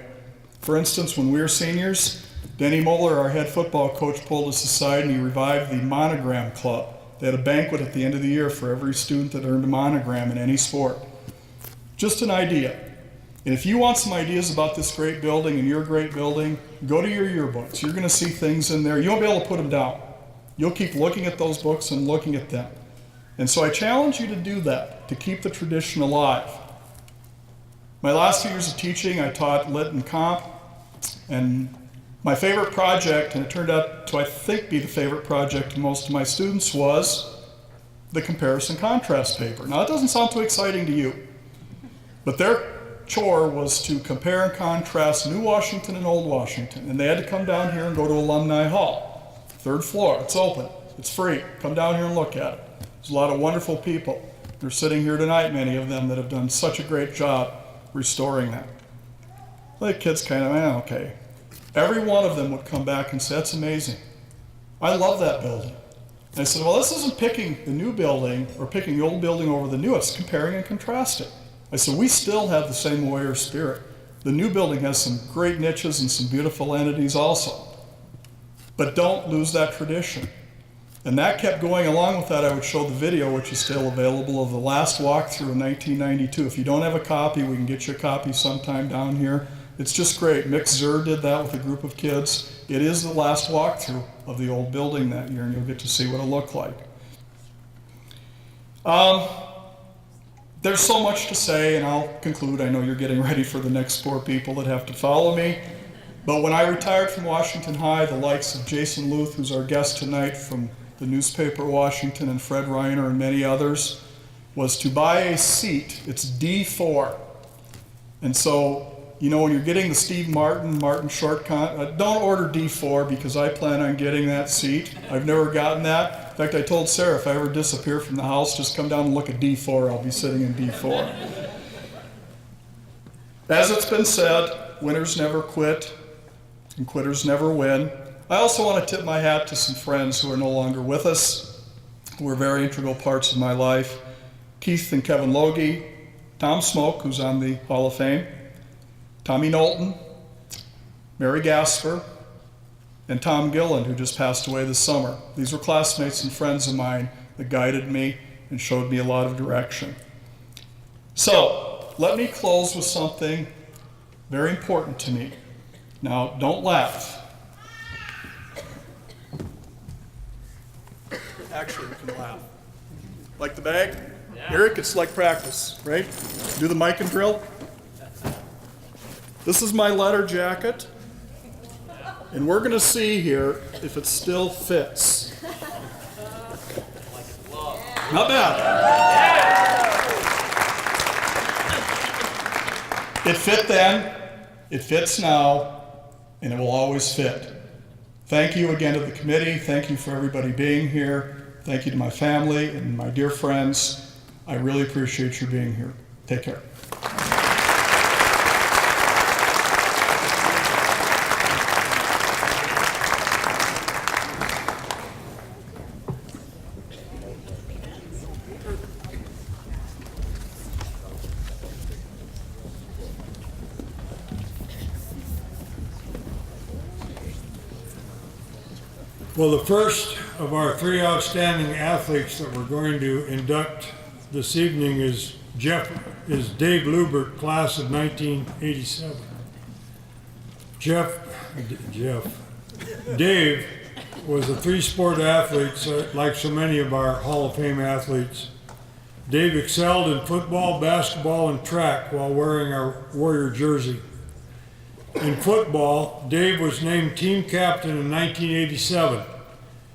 For instance, when we were seniors, Denny Moeller, our head football coach, pulled us aside and he revived the monogram club. They had a banquet at the end of the year for every student that earned a monogram in any sport. Just an idea. And if you want some ideas about this great building and your great building, go to your yearbooks. You're going to see things in there. You won't be able to put them down. You'll keep looking at those books and looking at them. And so I challenge you to do that, to keep the tradition alive. My last 2 years of teaching, I taught Lit and Comp, and my favorite project, and it turned out to, I think, be the favorite project of most of my students, was the comparison contrast paper. Now, that doesn't sound too exciting to you, but their chore was to compare and contrast New Washington and Old Washington, and they had to come down here and go to Alumni Hall, 3rd floor. It's open. It's free. Come down here and look at it. There's a lot of wonderful people. They're sitting here tonight, many of them, that have done such a great job restoring that. The kids kind of, okay. Every one of them would come back and say, that's amazing. I love that building. And I said, well, this isn't picking the new building or picking the old building over the new. It's comparing and contrasting. I said, we still have the same warrior spirit. The new building has some great niches and some beautiful entities also. But don't lose that tradition. And that kept going. Along with that, I would show the video, which is still available, of the last walkthrough in 1992. If you don't have a copy, we can get you a copy sometime down here. It's just great. Mick Zur did that with a group of kids. It is the last walkthrough of the old building that year, and you'll get to see what it looked like. There's so much to say, and I'll conclude. I know you're getting ready for the next 4 people that have to follow me. But when I retired from Washington High, the likes of Jason Luth, who's our guest tonight from the newspaper Washington, and Fred Reiner and many others, was to buy a seat. It's D4. And so, when you're getting the Steve Martin short don't order D4 because I plan on getting that seat. I've never gotten that. In fact, I told Sarah if I ever disappear from the house, just come down and look at D4. I'll be sitting in D4. As it's been said, winners never quit and quitters never win. I also want to tip my hat to some friends who are no longer with us, who were very integral parts of my life. Keith and Kevin Logie, Tom Smoke, who's on the Hall of Fame, Tommy Knowlton, Mary Gasper, and Tom Gilland, who just passed away this summer. These were classmates and friends of mine that guided me and showed me a lot of direction. So, let me close with something very important to me. Now, don't laugh. Actually, you can laugh. Like the bag? Yeah. Eric, it's like practice, right? Do the mic and drill. This is my letter jacket, and we're going to see here if it still fits. Not bad. It fit then, it fits now, and it will always fit. Thank you again to the committee. Thank you for everybody being here. Thank you to my family and my dear friends. I really appreciate you being here. Take care. Well, the first of our 3 outstanding athletes that we're going to induct this evening is Dave Lubert, class of 1987. Dave was a 3-sport athlete, like so many of our Hall of Fame athletes. Dave excelled in football, basketball, and track while wearing our Warrior jersey. In football, Dave was named team captain in 1987.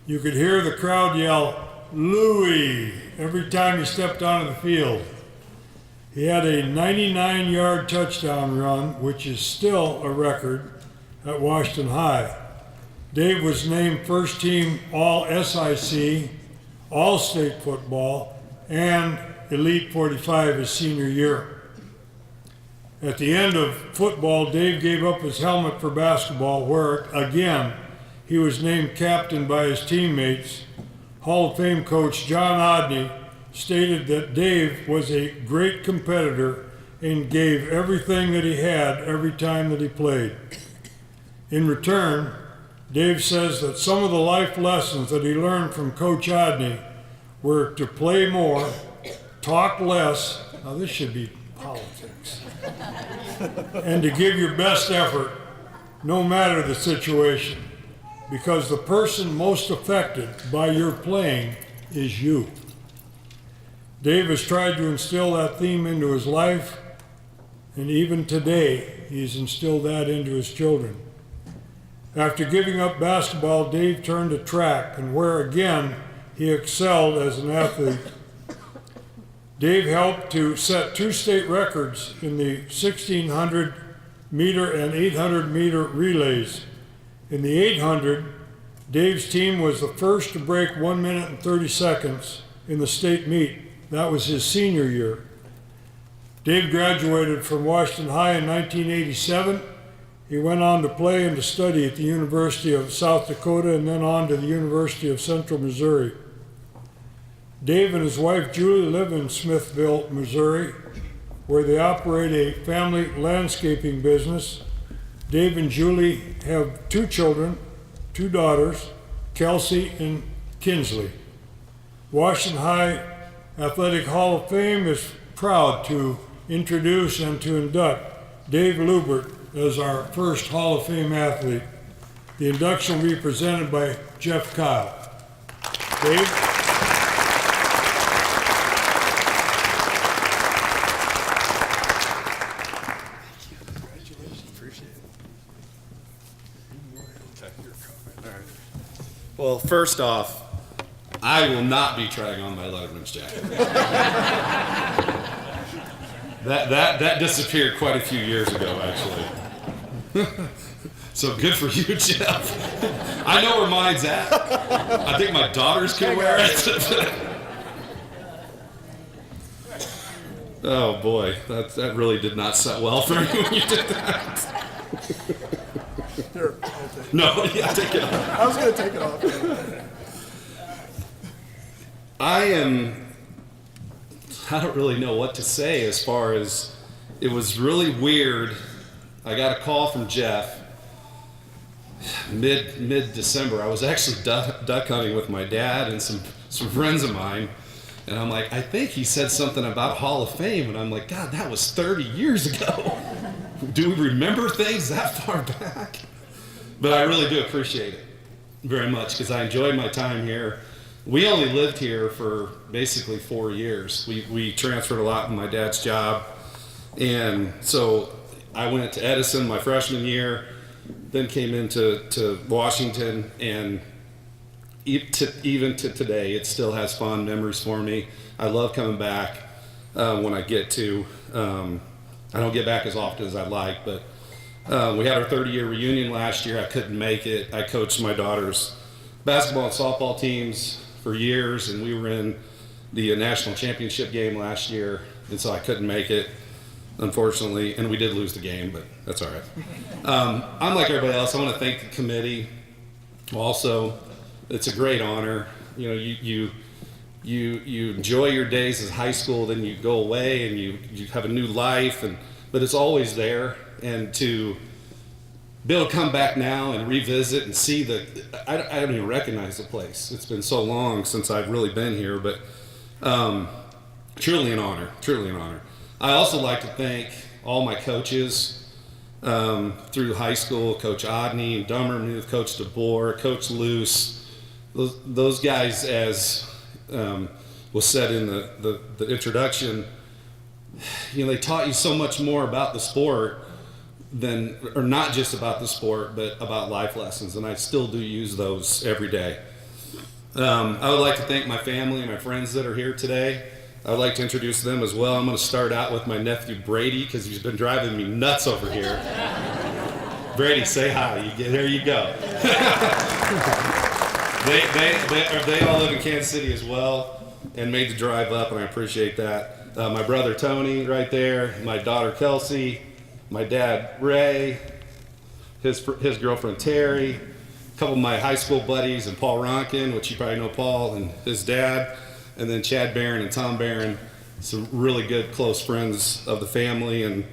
You could hear the crowd yell, "Louie," every time he stepped onto the field. He had a 99-yard touchdown run, which is still a record at Washington High. Dave was named first team All-SIC, All-State football, and Elite 45 his senior year. At the end of football, Dave gave up his helmet for basketball, where, again, he was named captain by his teammates. Hall of Fame coach John Odney stated that Dave was a great competitor and gave everything that he had every time that he played. In return, Dave says that some of the life lessons that he learned from Coach Odney were to play more, talk less, now this should be politics, and to give your best effort no matter the situation, because the person most affected by your playing is you. Dave has tried to instill that theme into his life, and even today, he's instilled that into his children. After giving up basketball, Dave turned to track, and where again, he excelled as an athlete. Dave helped to set 2 state records in the 1600 meter and 800 meter relays. In the 800, Dave's team was the first to break 1 minute and 30 seconds in the state meet. That was his senior year. Dave graduated from Washington High in 1987. He went on to play and to study at the University of South Dakota and then on to the University of Central Missouri. Dave and his wife Julie live in Smithville, Missouri, where they operate a family landscaping business. Dave and Julie have 2 children, 2 daughters, Kelsey and Kinsley. Washington High Athletic Hall of Fame is proud to introduce and to induct Dave Lubert as our first Hall of Fame athlete. The induction will be presented by Jeff Kyle. Dave? Well, first off, I will not be trying on my Letterman's jacket. that disappeared quite a few years ago, actually. So good for you, Jeff. I know where mine's at. I think my daughters can wear it. Oh boy, that really did not set well for me when you did that. Here, I'll take it. No, yeah, take it off. I was going to take it off. I don't really know what to say as far as, it was really weird. I got a call from Jeff mid-December. I was actually duck hunting with my dad and some friends of mine. And I'm like, I think he said something about Hall of Fame. And I'm like, God, that was 30 years ago. Do we remember things that far back? But I really do appreciate it very much because I enjoyed my time here. We only lived here for basically 4 years. We transferred a lot in my dad's job. And so I went to Edison my freshman year, then came into Washington, and even to today, it still has fond memories for me. I love coming back when I get to. I don't get back as often as I'd like, but we had our 30-year reunion last year. I couldn't make it. I coached my daughter's basketball and softball teams for years, and we were in the national championship game last year, and so I couldn't make it, unfortunately, and we did lose the game, but that's all right. I'm like everybody else. I want to thank the committee also. It's a great honor. You know, you enjoy your days as high school, then you go away and you have a new life, but it's always there. And to be able to come back now and revisit and see I don't even recognize the place. It's been so long since I've really been here, but truly an honor, truly an honor. I also like to thank all my coaches through high school, Coach Odney, Dummermuth, Coach DeBoer, Coach Luce. Those guys, as was said in the introduction, you know, they taught you so much more about the sport or not just about the sport, but about life lessons, and I still do use those every day. I would like to thank my family and my friends that are here today. I would like to introduce them as well. I'm going to start out with my nephew Brady, because he's been driving me nuts over here. Brady, say hi. There you go. they all live in Kansas City as well and made the drive up, and I appreciate that. My brother Tony right there, my daughter Kelsey, my dad Ray, his girlfriend Terry, a couple of my high school buddies, and Paul Ronkin, which you probably know Paul, and his dad, and then Chad Barron and Tom Barron, some really good close friends of the family and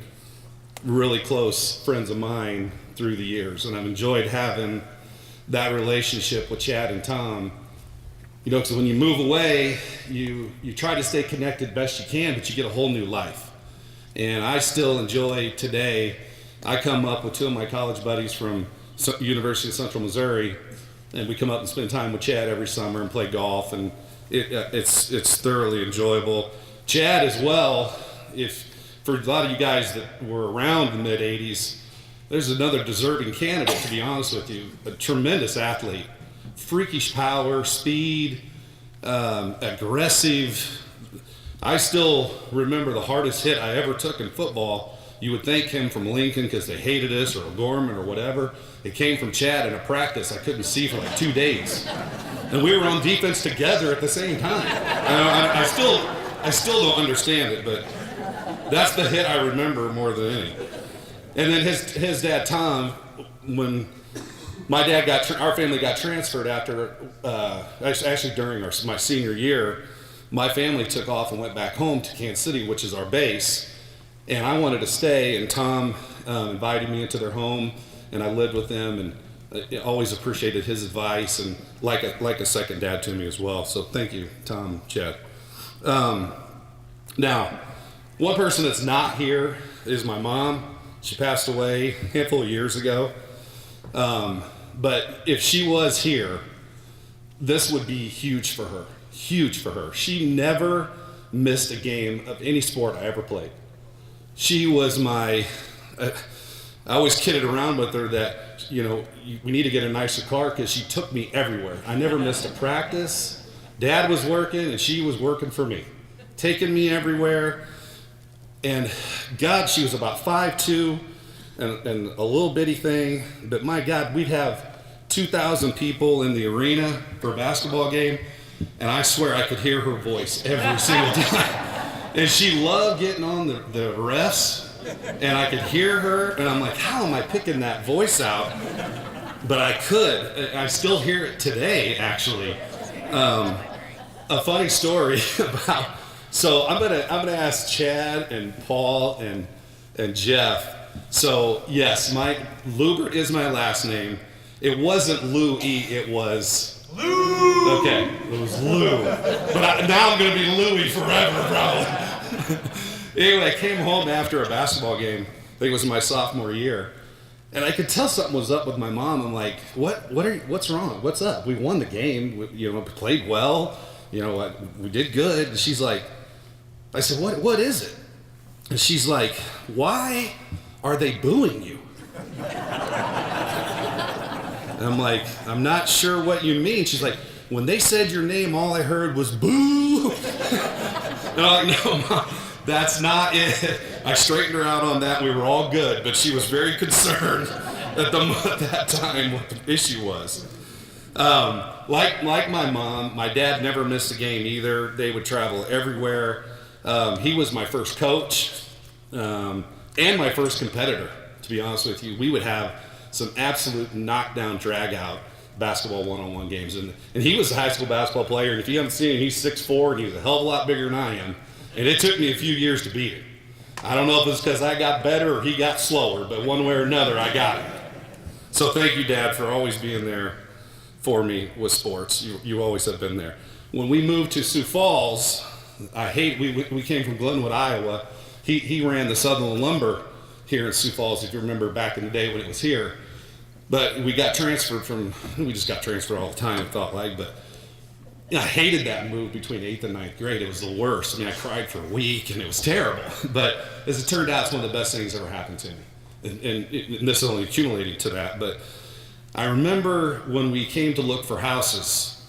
really close friends of mine through the years. And I've enjoyed having that relationship with Chad and Tom. You know, because when you move away, you try to stay connected best you can, but you get a whole new life. And I still enjoy today. I come up with two of my college buddies from University of Central Missouri, and we come up and spend time with Chad every summer and play golf, and it's thoroughly enjoyable. Chad as well, for a lot of you guys that were around the mid-'80s, there's another deserving candidate, to be honest with you. A tremendous athlete. Freakish power, speed, aggressive. I still remember the hardest hit I ever took in football. You would think him from Lincoln because they hated us, or Gorman or whatever. It came from Chad in a practice I couldn't see for like 2 days. And we were on defense together at the same time. I still don't understand it, but that's the hit I remember more than any. And then his dad, Tom, when my dad our family got transferred after, actually during my senior year, my family took off and went back home to Kansas City, which is our base. And I wanted to stay, and Tom invited me into their home, and I lived with them, and I always appreciated his advice, and like a second dad to me as well. So thank you, Tom, Chad. Now, one person that's not here is my mom. She passed away a handful of years ago. But if she was here, this would be huge for her. Huge for her. She never missed a game of any sport I ever played. She was I always kidded around with her that, you know, we need to get a nicer car because she took me everywhere. I never missed a practice. Dad was working and she was working for me, taking me everywhere. And God, she was about 5'2", and a little bitty thing, but my God, we'd have 2,000 people in the arena for a basketball game, and I swear I could hear her voice every single time. And she loved getting on the refs, and I could hear her, and I'm like, how am I picking that voice out? But I could. I still hear it today, actually. A funny story about, so I'm gonna ask Chad and Paul and Jeff. So yes, Lubert is my last name. It wasn't Louie, it was Lou. Okay, it was Lou. But now I'm gonna be Louie forever, probably. Anyway, I came home after a basketball game. I think it was my sophomore year, and I could tell something was up with my mom. I'm like, what's wrong? What's up? We won the game. We played well. We did good. And she's like, I said, what is it? And she's like, why are they booing you? And I'm like, I'm not sure what you mean. She's like, when they said your name, all I heard was boo. And I'm like, no, Mom, that's not it. I straightened her out on that. We were all good, but she was very concerned at that time what the issue was. Like my mom, my dad never missed a game either. They would travel everywhere. He was my first coach and my first competitor, to be honest with you. We would have some absolute knockdown, drag-out basketball one-on-one games. And he was a high school basketball player, and if you haven't seen him, he's 6'4", and he's a hell of a lot bigger than I am. And it took me a few years to beat him. I don't know if it's because I got better or he got slower, but one way or another, I got him. So thank you, Dad, for always being there for me with sports. You always have been there. When we moved to Sioux Falls, we came from Glenwood, Iowa. He ran the Southern Lumber here in Sioux Falls, if you remember back in the day when it was here. But we got transferred we just got transferred all the time, it felt like, but I hated that move between 8th and 9th grade. It was the worst. I mean, I cried for a week, and it was terrible. But as it turned out, it's one of the best things that ever happened to me. And this is only accumulating to that. But I remember when we came to look for houses,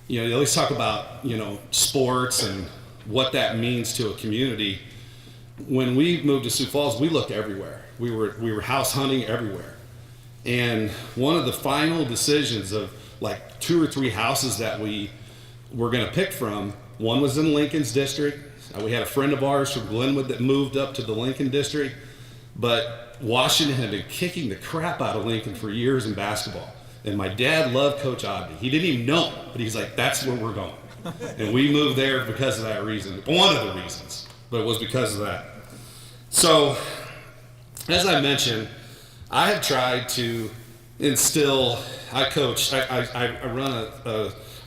you always talk about, sports and what that means to a community. When we moved to Sioux Falls, we looked everywhere. We were house hunting everywhere. And one of the final decisions of like 2 or 3 houses that we were going to pick from, one was in Lincoln's district. We had a friend of ours from Glenwood that moved up to the Lincoln district, but Washington had been kicking the crap out of Lincoln for years in basketball. And my dad loved Coach Odney. He didn't even know, but he's like, that's where we're going. And we moved there because of that reason. One of the reasons, but it was because of that. So, as I mentioned, I have tried to instill, I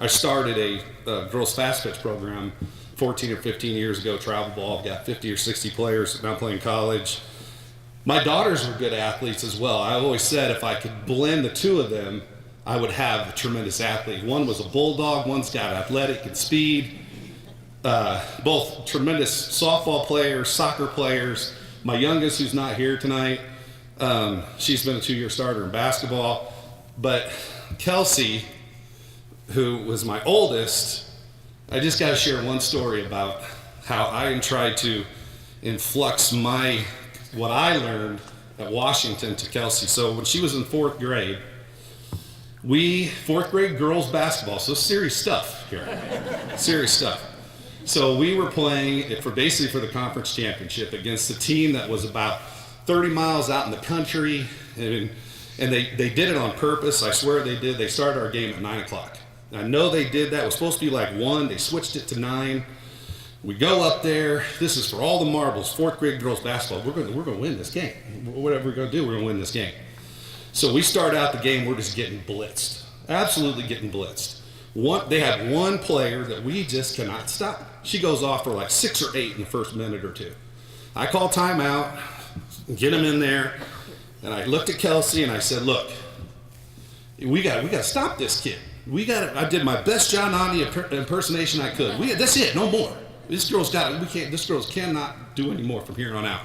started a girls fast pitch program 14 or 15 years ago, travel ball. I've got 50 or 60 players now playing college. My daughters were good athletes as well. I always said if I could blend the two of them, I would have a tremendous athlete. One was a bulldog, one's got athletic and speed. Both tremendous softball players, soccer players. My youngest, who's not here tonight, she's been a 2-year starter in basketball. But Kelsey, who was my oldest, I just got to share one story about how I tried to influx what I learned at Washington to Kelsey. So when she was in 4th grade, 4th grade girls basketball, so serious stuff here, serious stuff. So we were playing for the conference championship against a team that was about 30 miles out in the country, and they did it on purpose. I swear they did. They started our game at 9 o'clock. I know they did that. It was supposed to be like 1. They switched it to 9. We go up there. This is for all the marbles. 4th grade girls basketball. We're going to win this game. Whatever we're going to do, we're going to win this game. So we start out the game. We're just getting blitzed. Absolutely getting blitzed. They have one player that we just cannot stop. She goes off for like 6 or 8 in the first minute or 2. I call timeout, get him in there, and I looked at Kelsey and I said, "Look, we got to stop this kid. I did my best John Odney impersonation I could. That's it. No more. This girl cannot do any more from here on out."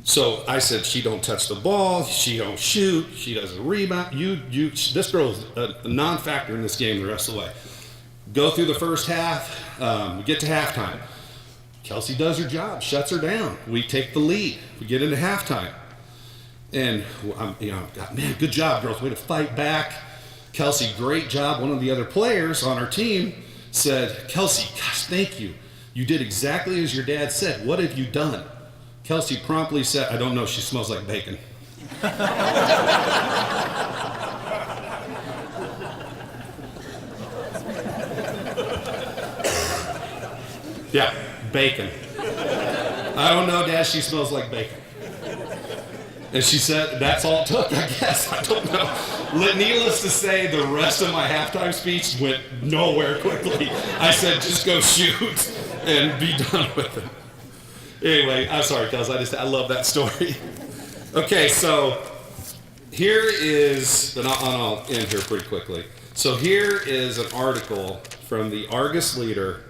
So I said, "She don't touch the ball. She don't shoot. She doesn't rebound. This girl's a non-factor in this game the rest of the way." Go through the first half. We get to halftime. Kelsey does her job, shuts her down. We take the lead. We get into halftime, and man, good job, girls. Way to fight back. Kelsey, great job. One of the other players on our team said, "Kelsey, gosh, thank you. You did exactly as your dad said. What have you done?" Kelsey promptly said, "I don't know, she smells like bacon." Yeah, bacon. "I don't know, Dad, she smells like bacon." And she said, that's all it took, I guess. I don't know. Needless to say, the rest of my halftime speech went nowhere quickly. I said, just go shoot and be done with it. Anyway, I'm sorry, Kels. I love that story. Okay, so here is, and I'll end here pretty quickly. So here is an article from the Argus Leader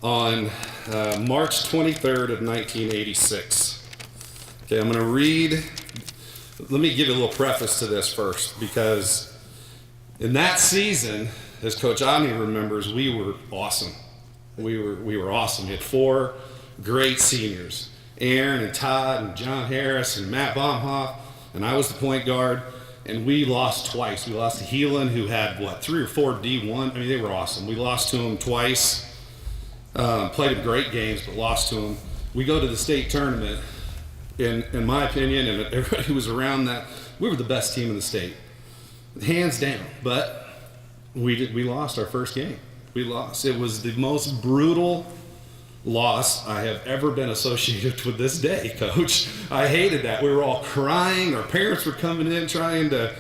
on March 23rd of 1986. Okay, I'm going to read. Let me give you a little preface to this first, because in that season, as Coach Odney remembers, we were awesome. We were awesome. We had 4 great seniors, Aaron and Todd and John Harris and Matt Baumhoff, and I was the point guard, and we lost twice. We lost to Heelan, who had, 3 or 4 D1. I mean, they were awesome. We lost to them twice. Played them great games, but lost to them. We go to the state tournament, in my opinion, and everybody who was around that, we were the best team in the state, hands down. But we lost our first game. We lost. It was the most brutal loss I have ever been associated with this day, Coach. I hated that. We were all crying. Our parents were coming in trying to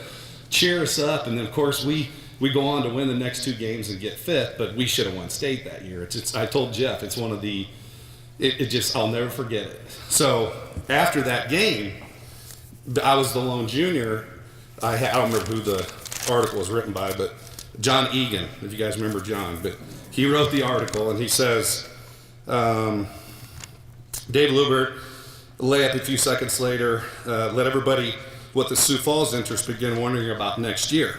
cheer us up, and then of course we go on to win the next 2 games and get 5th, but we should have won state that year. I told Jeff, it's one of the, I'll never forget it. So after that game, I was the lone junior. I don't remember who the article was written by, but John Egan, if you guys remember John, but he wrote the article, and he says, Dave Lubert, layup a few seconds later, let everybody with the Sioux Falls interest begin wondering about next year.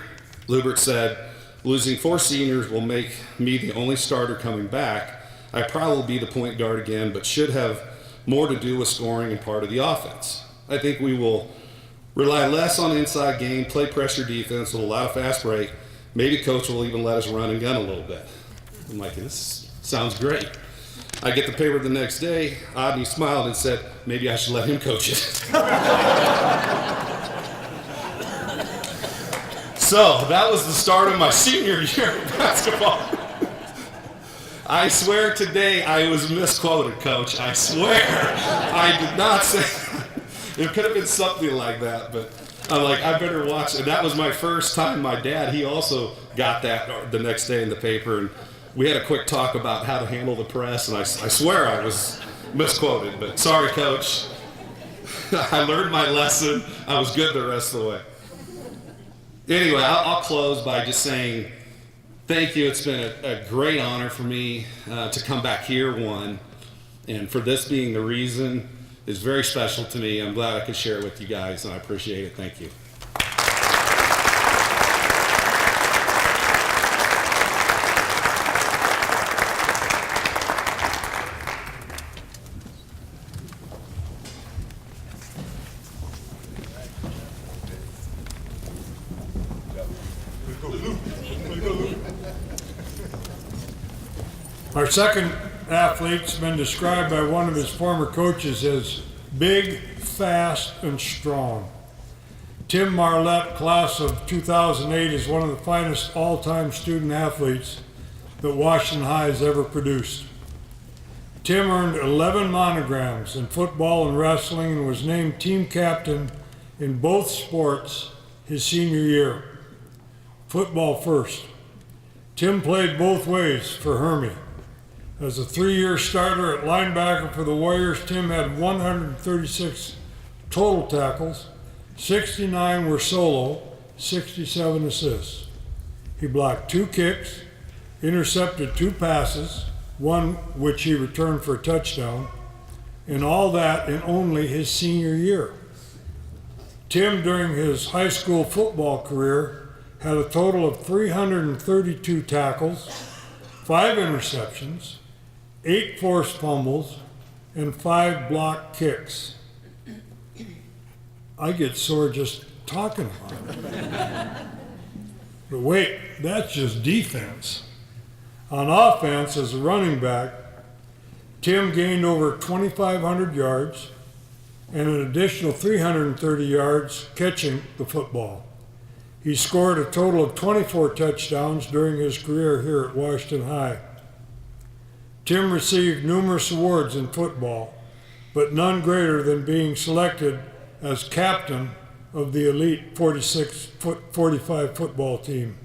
Lubert said, "Losing 4 seniors will make me the only starter coming back. I probably will be the point guard again, but should have more to do with scoring and part of the offense. I think we will Rely less on inside game, play pressure defense with a lot of fast break. Maybe coach will even let us run and gun a little bit. I'm like, this sounds great. I get the paper the next day. Odney smiled and said, maybe I should let him coach it. So that was the start of my senior year of basketball. I swear today I was misquoted, Coach. I swear. I did not say that. It could have been something like that, but I'm like, I better watch. And that was my first time. My dad, he also got that the next day in the paper, and we had a quick talk about how to handle the press, and I swear I was misquoted, but sorry, Coach. I learned my lesson. I was good the rest of the way. Anyway, I'll close by just saying thank you. It's been a great honor for me to come back here, one, and for this being the reason is very special to me. I'm glad I could share it with you guys, and I appreciate it. Thank you. Our second athlete's been described by one of his former coaches as big, fast, and strong. Tim Marla, class of 2008, is one of the finest all-time student athletes that Washington High has ever produced. Tim earned 11 monograms in football and wrestling and was named team captain in both sports his senior year. Football first. Tim played both ways for Hermey. As a 3-year starter at linebacker for the Warriors, Tim had 136 total tackles, 69 were solo, 67 assists. He blocked 2 kicks, intercepted 2 passes, one which he returned for a touchdown, and all that in only his senior year. Tim, during his high school football career, had a total of 332 tackles, 5 interceptions, 8 forced fumbles, and 5 blocked kicks. I get sore just talking about it. But wait, that's just defense. On offense, as a running back, Tim gained over 2,500 yards and an additional 330 yards catching the football. He scored a total of 24 touchdowns during his career here at Washington High. Tim received numerous awards in football, but none greater than being selected as captain of the elite 45 football team.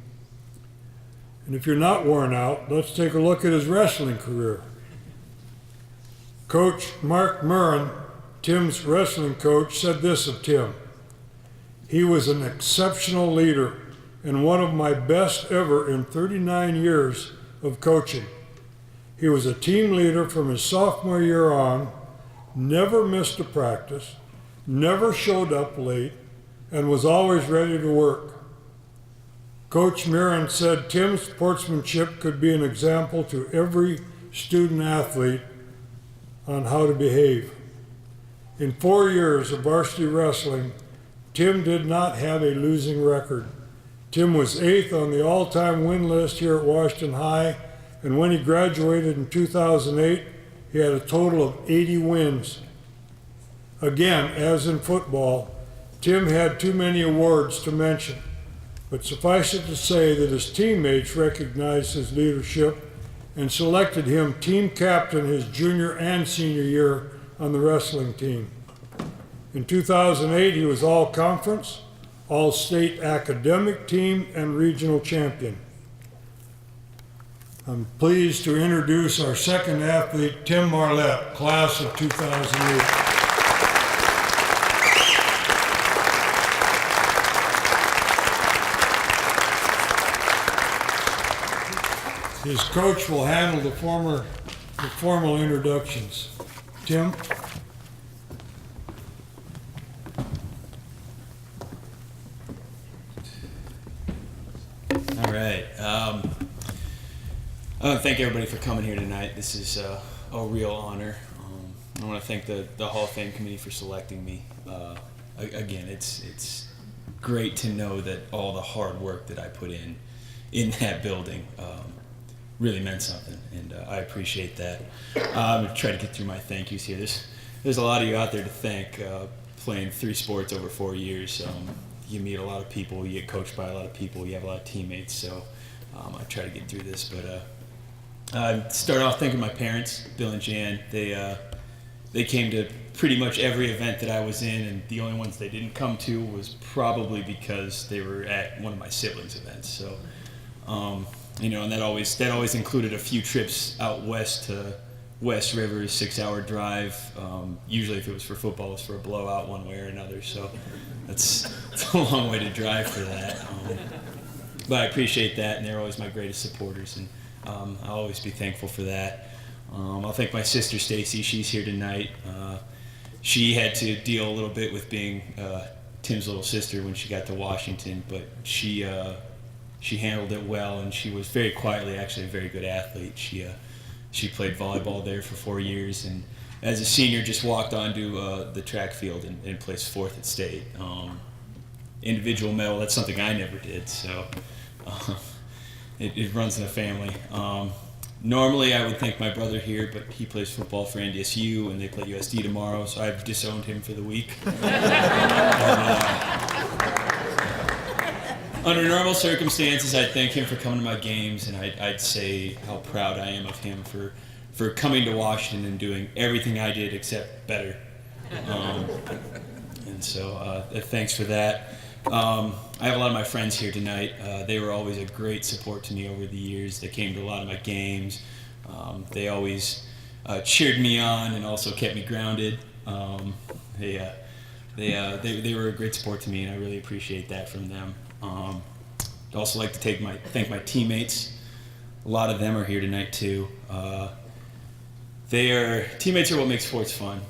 And if you're not worn out, let's take a look at his wrestling career. Coach Mark Murren, Tim's wrestling coach, said this of Tim: "He was an exceptional leader and one of my best ever in 39 years of coaching. He was a team leader from his sophomore year on, never missed a practice, never showed up late, and was always ready to work." Coach Mirren said Tim's sportsmanship could be an example to every student athlete on how to behave. In 4 years of varsity wrestling, Tim did not have a losing record. Tim was 8th on the all-time win list here at Washington High, and when he graduated in 2008, he had a total of 80 wins. Again, as in football, Tim had too many awards to mention, but suffice it to say that his teammates recognized his leadership and selected him team captain his junior and senior year on the wrestling team. In 2008, he was all-conference, all-state academic team, and regional champion. I'm pleased to introduce our second athlete, Tim Marlette, class of 2008. His coach will handle the formal introductions. Tim? All right. I want to thank everybody for coming here tonight. This is a real honor. I want to thank the Hall of Fame committee for selecting me. again, it's great to know that all the hard work that I put in that building really meant something, and I appreciate that. I'm gonna try to get through my thank yous here. There's a lot of you out there to thank. Playing 3 sports over 4 years, you meet a lot of people, you get coached by a lot of people, you have a lot of teammates. So I try to get through this, but I start off thanking my parents, Bill and Jan. They came to pretty much every event that I was in, and the only ones they didn't come to was probably because they were at one of my siblings' events. So, and that always included a few trips out west to West River, 6-hour drive. Usually, if it was for football, it was for a blowout one way or another. So, it's a long way to drive for that. But I appreciate that, and they're always my greatest supporters, and I'll always be thankful for that. I'll thank my sister Stacy. She's here tonight. She had to deal a little bit with being Tim's little sister when she got to Washington, but she handled it well, and she was very quietly actually a very good athlete. She played volleyball there for 4 years, and as a senior just walked onto the track field and placed 4th at state. Individual medal, that's something I never did, so it runs in the family. Normally I would thank my brother here, but he plays football for NDSU, and they play USD tomorrow, so I've disowned him for the week. Under normal circumstances, I'd thank him for coming to my games, and I'd say how proud I am of him for coming to Washington and doing everything I did except better. And so thanks for that. I have a lot of my friends here tonight. They were always a great support to me over the years. They came to a lot of my games. They always cheered me on and also kept me grounded. They were a great support to me, and I really appreciate that from them. I'd also like to thank my teammates. A lot of them are here tonight too. Teammates are what makes sports fun.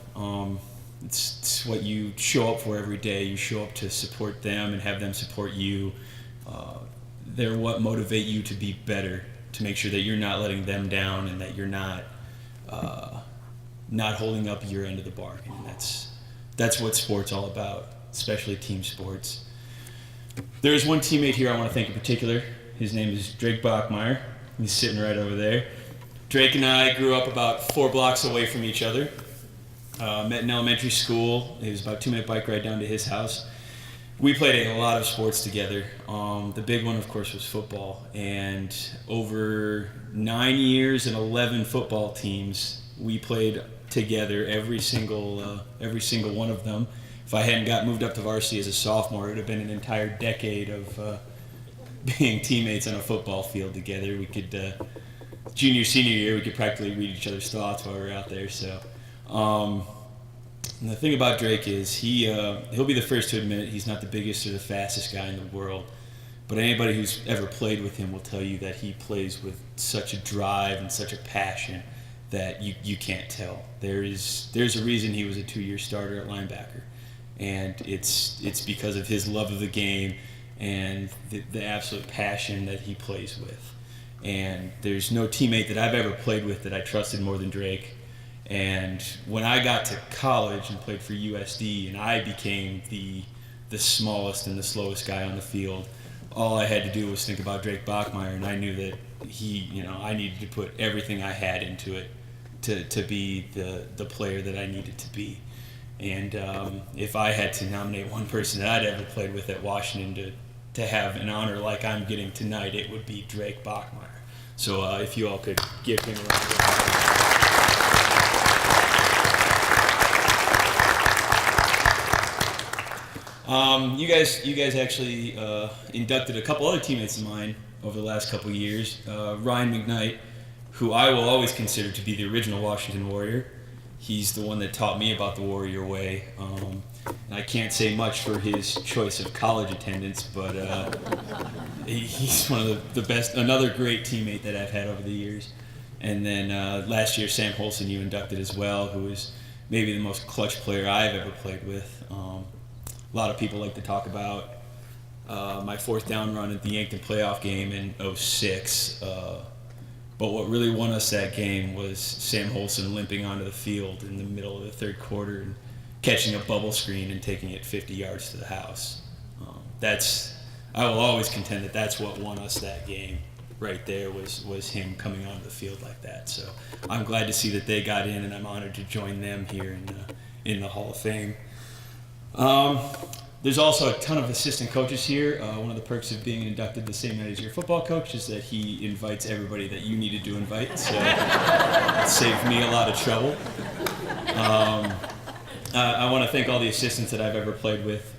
It's what you show up for every day. You show up to support them and have them support you. They're what motivate you to be better, to make sure that you're not letting them down and that you're not holding up your end of the bargain. And that's what sports all about, especially team sports. There's one teammate here I want to thank in particular. His name is Drake Bachmeyer. He's sitting right over there. Drake and I grew up about 4 blocks away from each other. Met in elementary school. It was about a 2-minute bike ride down to his house. We played a lot of sports together. The big one, of course, was football. And over 9 years and 11 football teams, we played together every single one of them. If I hadn't got moved up to varsity as a sophomore, it would have been an entire decade of being teammates on a football field together. We could, junior, senior year, we could practically read each other's thoughts while we were out there. So, and the thing about Drake is he'll be the first to admit it. He's not the biggest or the fastest guy in the world, but anybody who's ever played with him will tell you that he plays with such a drive and such a passion that you can't tell. There's a reason he was a 2-year starter at linebacker. And it's because of his love of the game and the absolute passion that he plays with. And there's no teammate that I've ever played with that I trusted more than Drake. And when I got to college and played for USD and I became the smallest and the slowest guy on the field, all I had to do was think about Drake Bachmeyer, and I knew that I needed to put everything I had into it to be the player that I needed to be. And if I had to nominate one person that I'd ever played with at Washington to have an honor like I'm getting tonight, it would be Drake Bachmeyer. So if you all could give him a round of applause. You guys actually inducted a couple other teammates of mine over the last couple of years. Ryan Mcknight, who I will always consider to be the original Washington Warrior. He's the one that taught me about the Warrior way. And I can't say much for his choice of college attendance, but he's one of the best, another great teammate that I've had over the years. And then last year, Sam Holson, you inducted as well, who is maybe the most clutch player I've ever played with. A lot of people like to talk about my 4th down run at the Yankton playoff game in '06. But what really won us that game was Sam Holson limping onto the field in the middle of the 3rd quarter catching a bubble screen and taking it 50 yards to the house. I will always contend that that's what won us that game right there, was him coming onto the field like that. So I'm glad to see that they got in, and I'm honored to join them here in the Hall of Fame. There's also a ton of assistant coaches here. One of the perks of being inducted the same night as your football coach is that he invites everybody that you needed to invite, so it saved me a lot of trouble. I want to thank all the assistants that I've ever played with.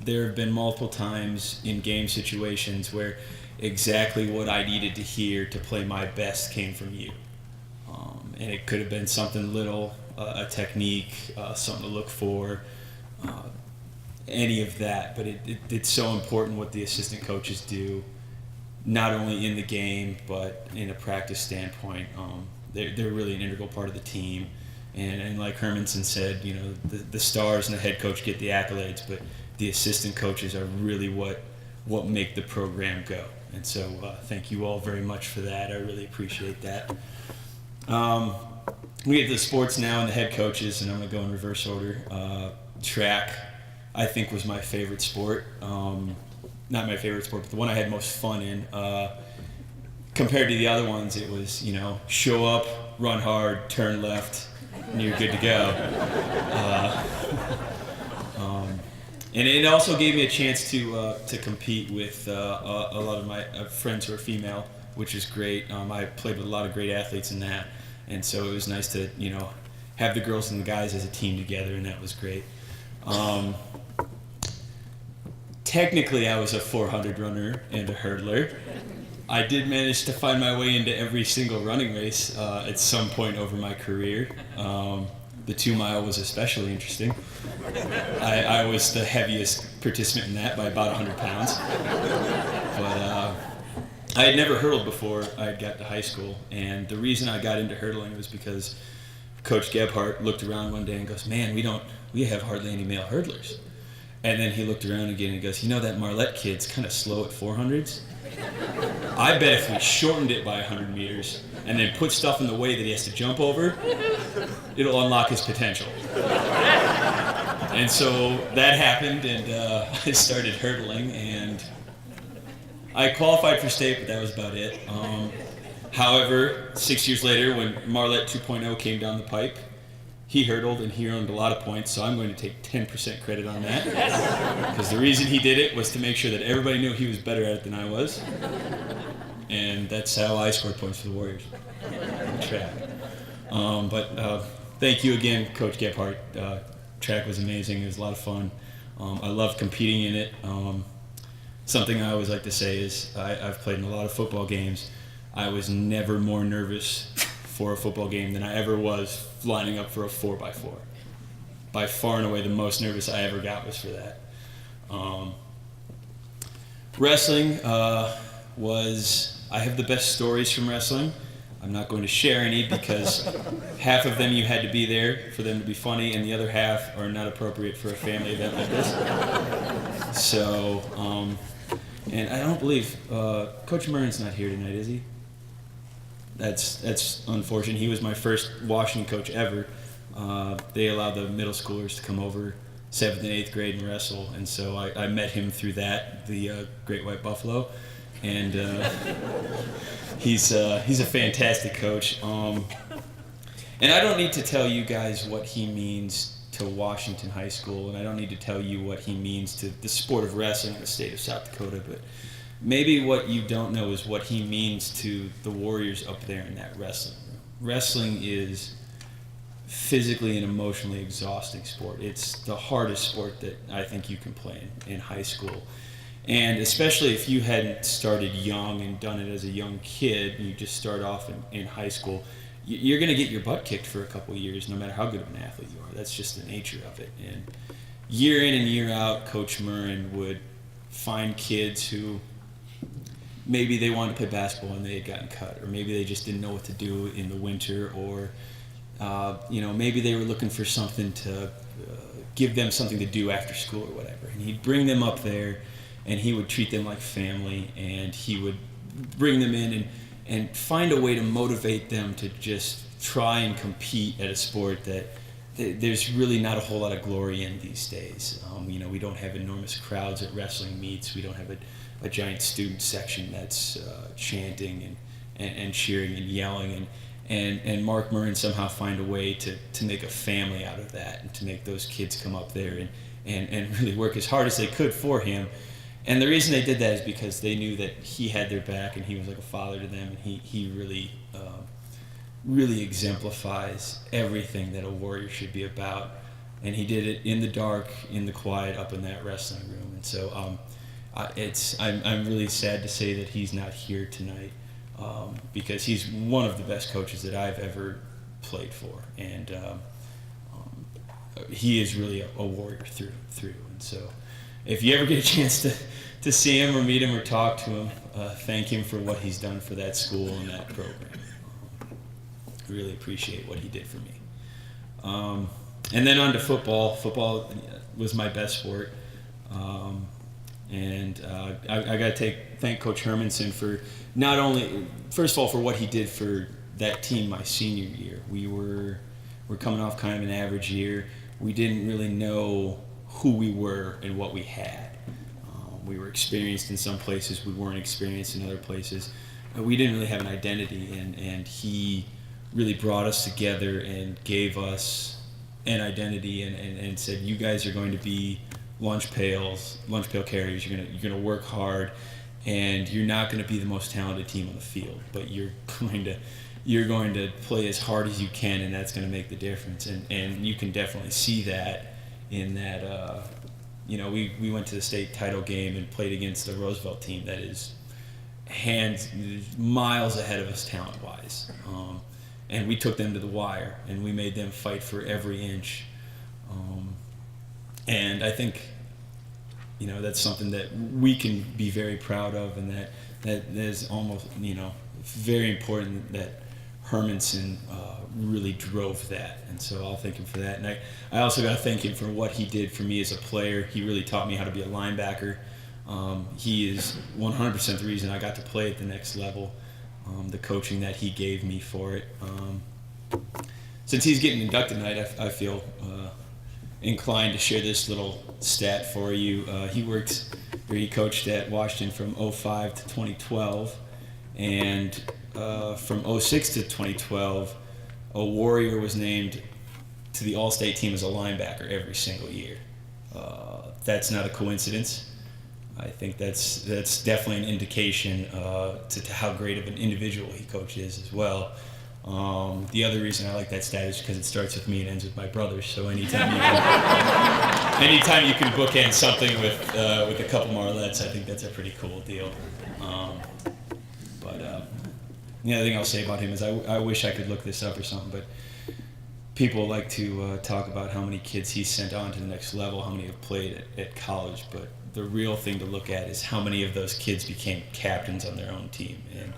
There have been multiple times in game situations where exactly what I needed to hear to play my best came from you. And it could have been something little, a technique, something to look for, any of that. But it's so important what the assistant coaches do, not only in the game, but in a practice standpoint. They're really an integral part of the team. And like Hermanson said, you know, the stars and the head coach get the accolades, but the assistant coaches are really what make the program go. And so thank you all very much for that. I really appreciate that. We get to the sports now and the head coaches, and I'm going to go in reverse order. Track, I think, was my favorite sport. Not my favorite sport, but the one I had most fun in. Compared to the other ones, it was, you know, show up, run hard, turn left, and you're good to go. And it also gave me a chance to compete with a lot of my friends who are female, which is great. I played with a lot of great athletes in that, and so it was nice to, you know, have the girls and the guys as a team together, and that was great. Technically, I was a 400 runner and a hurdler. I did manage to find my way into every single running race at some point over my career. The 2-mile was especially interesting. I was the heaviest participant in that by about 100 pounds. But I had never hurdled before I got to high school, and the reason I got into hurdling was because Coach Gebhardt looked around one day and goes, "Man, we have hardly any male hurdlers." And then he looked around again and goes, "You know, that Marlette kid's kind of slow at 400s. I bet if we shortened it by 100 meters and then put stuff in the way that he has to jump over, it'll unlock his potential." And so that happened, and I started hurdling, and I qualified for state, but that was about it. However, 6 years later, when Marlette 2.0 came down the pipe, he hurdled, and he earned a lot of points, so I'm going to take 10% credit on that. Because the reason he did it was to make sure that everybody knew he was better at it than I was. And that's how I scored points for the Warriors. Track. But thank you again, Coach Gebhardt. Track was amazing. It was a lot of fun. I loved competing in it. Something I always like to say is I've played in a lot of football games. I was never more nervous for a football game than I ever was lining up for a 4x4. By far and away, the most nervous I ever got was for that. Wrestling I have the best stories from wrestling. I'm not going to share any because half of them you had to be there for them to be funny, and the other half are not appropriate for a family event like this. So, and I don't believe Coach Murren's not here tonight, is he? That's unfortunate. He was my first Washington coach ever. They allowed the middle schoolers to come over 7th and 8th grade and wrestle, and so I met him through that, the Great White Buffalo, and he's a fantastic coach. And I don't need to tell you guys what he means to Washington High School, and I don't need to tell you what he means to the sport of wrestling in the state of South Dakota, but maybe what you don't know is what he means to the Warriors up there in that wrestling room. Wrestling is physically and emotionally exhausting sport. It's the hardest sport that I think you can play in high school. And especially if you hadn't started young and done it as a young kid, and you just start off in high school, you're going to get your butt kicked for a couple of years, no matter how good of an athlete you are. That's just the nature of it. And year in and year out, Coach Murren would find kids who maybe they wanted to play basketball and they had gotten cut, or maybe they just didn't know what to do in the winter, or maybe they were looking for something to give them something to do after school or whatever. And he'd bring them up there, and he would treat them like family, and he would bring them in and find a way to motivate them to just try and compete at a sport that there's really not a whole lot of glory in these days. We don't have enormous crowds at wrestling meets. We don't have a giant student section that's chanting and cheering and yelling. And Mark Murren somehow find a way to make a family out of that and to make those kids come up there and really work as hard as they could for him. And the reason they did that is because they knew that he had their back and he was like a father to them, and he really really exemplifies everything that a warrior should be about. And he did it in the dark, in the quiet, up in that wrestling room. And so I'm really sad to say that he's not here tonight, because he's one of the best coaches that I've ever played for. And he is really a warrior through and through. And so if you ever get a chance to see him or meet him or talk to him, thank him for what he's done for that school and that program. Really appreciate what he did for me. And then on to football. Football was my best sport. And I got to thank Coach Hermanson for not only, first of all, for what he did for that team my senior year. We're coming off kind of an average year. We didn't really know who we were and what we had. We were experienced in some places. We weren't experienced in other places. We didn't really have an identity, and he really brought us together and gave us an identity and said, you guys are going to be lunch pail carriers. You're gonna work hard, and you're not going to be the most talented team on the field, but you're going to play as hard as you can, and that's going to make the difference. And you can definitely see that in that. We went to the state title game and played against a Roosevelt team that is miles ahead of us talent-wise. And we took them to the wire, and we made them fight for every inch. And I think, that's something that we can be very proud of, and that is almost, very important that Hermanson really drove that. And so I'll thank him for that. And I also got to thank him for what he did for me as a player. He really taught me how to be a linebacker. He is 100% the reason I got to play at the next level. The coaching that he gave me for it. Since he's getting inducted tonight, I feel inclined to share this little stat for you. He coached at Washington from 2005 to 2012, and from 2006 to 2012, a Warrior was named to the All-State team as a linebacker every single year. That's not a coincidence. I think that's definitely an indication to how great of an individual he coach is as well. The other reason I like that stat is because it starts with me and ends with my brothers. So anytime you can bookend something with a couple Marlettes, I think that's a pretty cool deal. The other thing I'll say about him is I wish I could look this up or something, but people like to talk about how many kids he's sent on to the next level, how many have played at college, but the real thing to look at is how many of those kids became captains on their own team. And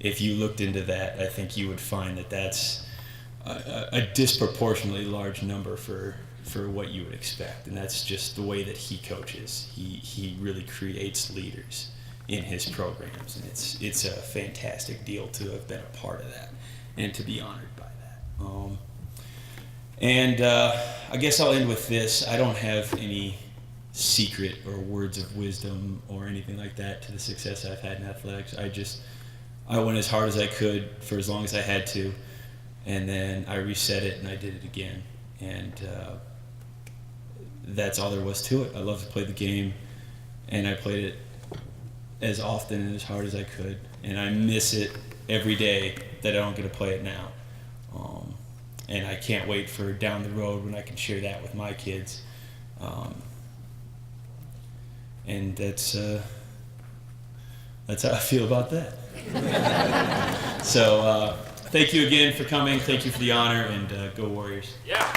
if you looked into that, I think you would find that that's a disproportionately large number for what you would expect. And that's just the way that he coaches. He really creates leaders in his programs, and it's a fantastic deal to have been a part of that and to be honored by that. I guess I'll end with this. I don't have any secret or words of wisdom or anything like that to the success I've had in athletics. I went as hard as I could for as long as I had to, and then I reset it and I did it again. And that's all there was to it. I love to play the game, and I played it as often and as hard as I could, and I miss it every day that I don't get to play it now. And I can't wait for down the road when I can share that with my kids. And that's how I feel about that. So thank you again for coming. Thank you for the honor, and go Warriors. Yeah.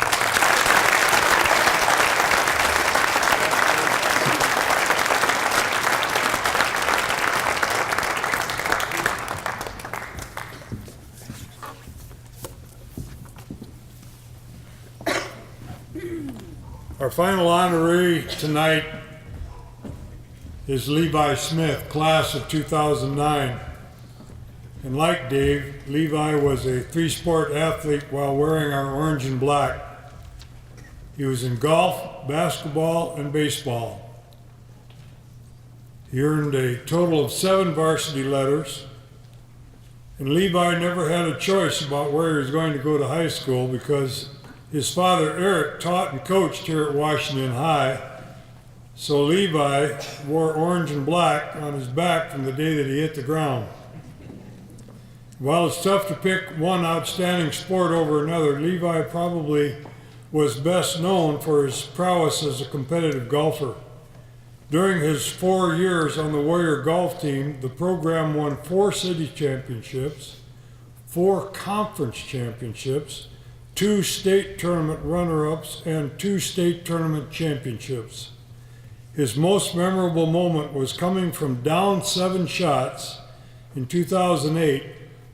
Our final honoree tonight is Levi Smith, class of 2009. And like Dave, Levi was a three-sport athlete while wearing our orange and black. He was in golf, basketball, and baseball. He earned a total of 7 varsity letters, and Levi never had a choice about where he was going to go to high school because his father Eric taught and coached here at Washington High, so Levi wore orange and black on his back from the day that he hit the ground. While it's tough to pick one outstanding sport over another, Levi probably was best known for his prowess as a competitive golfer. During his 4 years on the Warrior golf team, the program won 4 city championships, 4 conference championships, 2 state tournament runner-ups, and 2 state tournament championships. His most memorable moment was coming from down 7 shots in 2008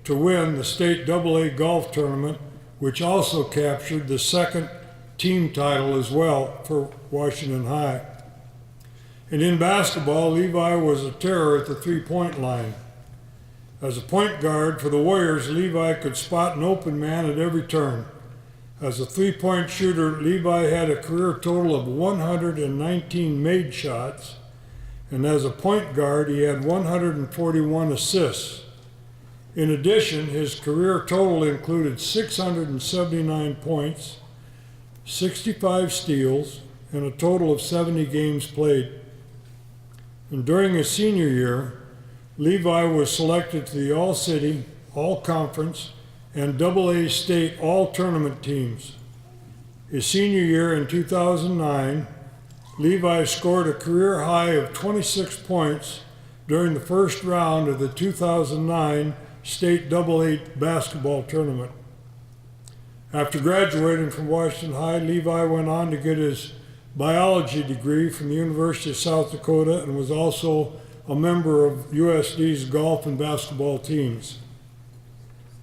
to win the state AA golf tournament, which also captured the 2nd team title as well for Washington High. And in basketball, Levi was a terror at the three-point line. As a point guard for the Warriors, Levi could spot an open man at every turn. As a three-point shooter, Levi had a career total of 119 made shots, and as a point guard, he had 141 assists. In addition, his career total included 679 points, 65 steals, and a total of 70 games played. And during his senior year, Levi was selected to the All-City, All-Conference, and AA State All-Tournament teams. His senior year in 2009, Levi scored a career high of 26 points during the first round of the 2009 State AA basketball tournament. After graduating from Washington High, Levi went on to get his biology degree from the University of South Dakota and was also a member of USD's golf and basketball teams.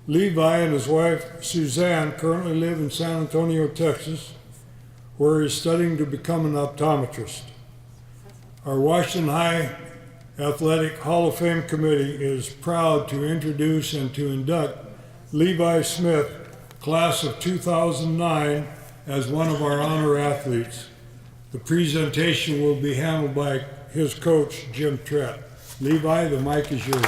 Levi and his wife Suzanne currently live in San Antonio, Texas, where he's studying to become an optometrist. Our Washington High Athletic Hall of Fame Committee is proud to introduce and to induct Levi Smith, class of 2009, as one of our honor athletes. The presentation will be handled by his coach, Jim Trett. Levi, the mic is yours.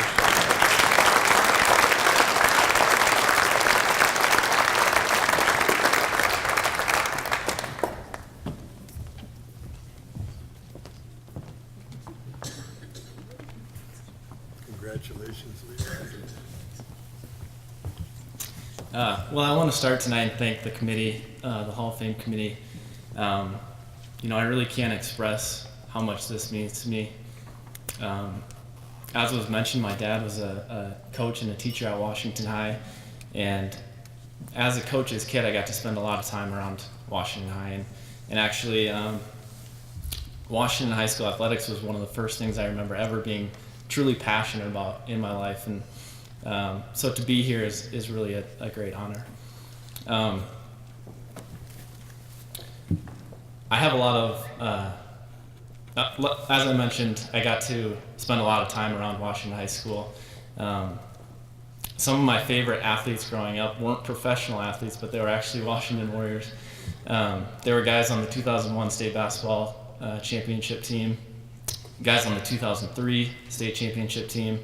Congratulations, Levi. Well, I want to start tonight and thank the committee, the Hall of Fame committee. I really can't express how much this means to me. As was mentioned, my dad was a coach and a teacher at Washington High, and as a coach's kid, I got to spend a lot of time around Washington High, and actually, Washington High School athletics was one of the first things I remember ever being truly passionate about in my life, and so to be here is really a great honor. I have a lot of, as I mentioned, I got to spend a lot of time around Washington High School. Some of my favorite athletes growing up weren't professional athletes, but they were actually Washington Warriors. There were guys on the 2001 state basketball championship team, guys on the 2003 state championship team,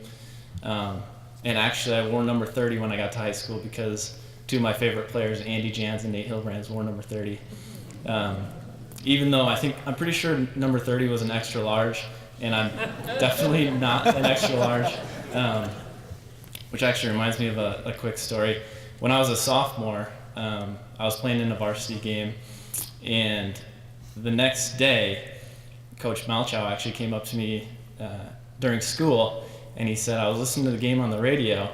and actually I wore number 30 when I got to high school because 2 of my favorite players, Andy Jans and Nate Hilbrands, wore number 30. Even though I'm pretty sure number 30 was an extra large, and I'm definitely not an extra large, which actually reminds me of a quick story. When I was a sophomore, I was playing in a varsity game, and the next day, Coach Malchow actually came up to me during school, and he said, I was listening to the game on the radio,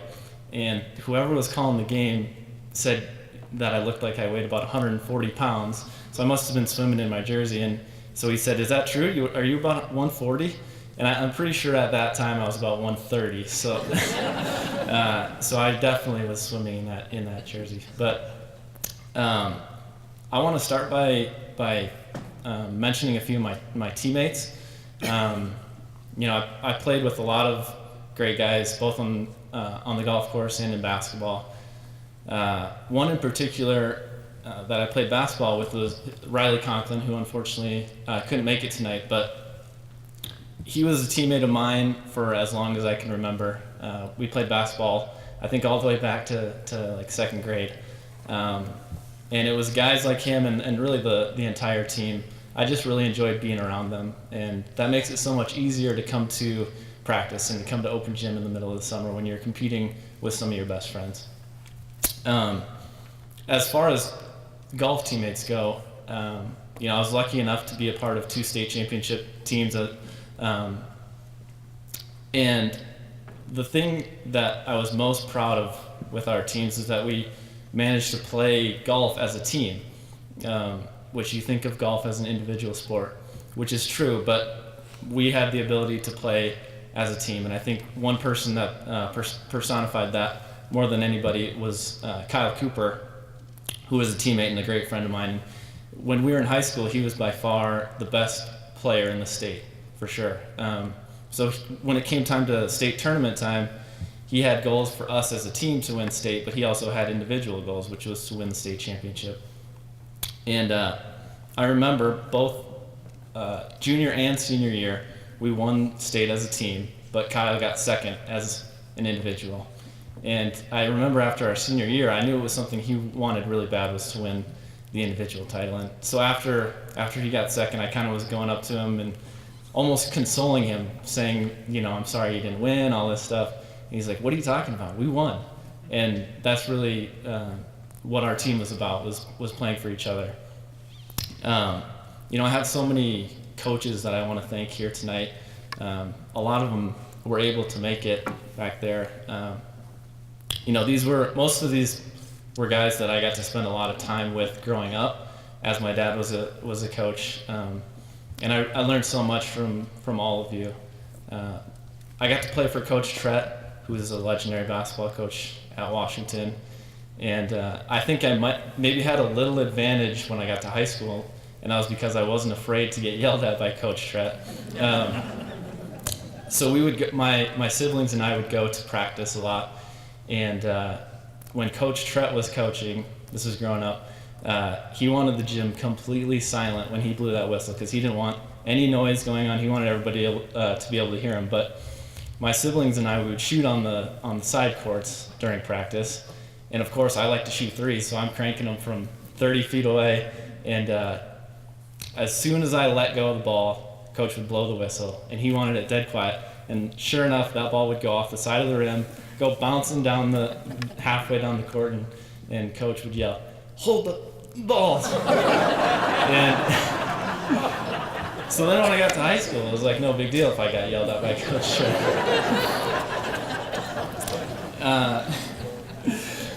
and whoever was calling the game said that I looked like I weighed about 140 pounds. So I must have been swimming in my jersey. And so he said, is that true? Are you about 140? And I'm pretty sure at that time I was about 130. So so I definitely was swimming in that jersey. But I want to start by mentioning a few of my teammates. I played with a lot of great guys, both on the golf course and in basketball. One in particular that I played basketball with was Riley Conklin, who unfortunately couldn't make it tonight, but he was a teammate of mine for as long as I can remember. We played basketball, I think, all the way back to like second grade. And it was guys like him and really the entire team. I just really enjoyed being around them, and that makes it so much easier to come to practice and to come to open gym in the middle of the summer when you're competing with some of your best friends. As far as golf teammates go, I was lucky enough to be a part of 2 state championship teams. And the thing that I was most proud of with our teams is that we managed to play golf as a team, which you think of golf as an individual sport, which is true, but we had the ability to play as a team. And I think one person that personified that more than anybody was Kyle Cooper, who was a teammate and a great friend of mine. When we were in high school, he was by far the best player in the state, for sure. So when it came time to state tournament time, he had goals for us as a team to win state, but he also had individual goals, which was to win the state championship. And I remember both junior and senior year, we won state as a team, but Kyle got second as an individual. And I remember after our senior year, I knew it was something he wanted really bad, was to win the individual title. And so after he got second, I kind of was going up to him and almost consoling him, saying, I'm sorry you didn't win, all this stuff. And he's like, what are you talking about? We won. And that's really what our team was about, was playing for each other. I have so many coaches that I want to thank here tonight. A lot of them were able to make it back there. Most of these were guys that I got to spend a lot of time with growing up, as my dad was a coach. And I learned so much from all of you. I got to play for Coach Trett, who is a legendary basketball coach at Washington. And I think I maybe had a little advantage when I got to high school, and that was because I wasn't afraid to get yelled at by Coach Trett. So we would my siblings and I would go to practice a lot. And when Coach Trett was coaching, this was growing up, he wanted the gym completely silent when he blew that whistle, because he didn't want any noise going on. He wanted everybody to be able to hear him. But my siblings and I would shoot on the side courts during practice. And of course, I like to shoot threes, so I'm cranking them from 30 feet away. And as soon as I let go of the ball, Coach would blow the whistle, and he wanted it dead quiet. And sure enough, that ball would go off the side of the rim, go bouncing down halfway down the court, and Coach would yell, "Hold the balls!" And so then when I got to high school, it was like no big deal if I got yelled at by Coach Trett.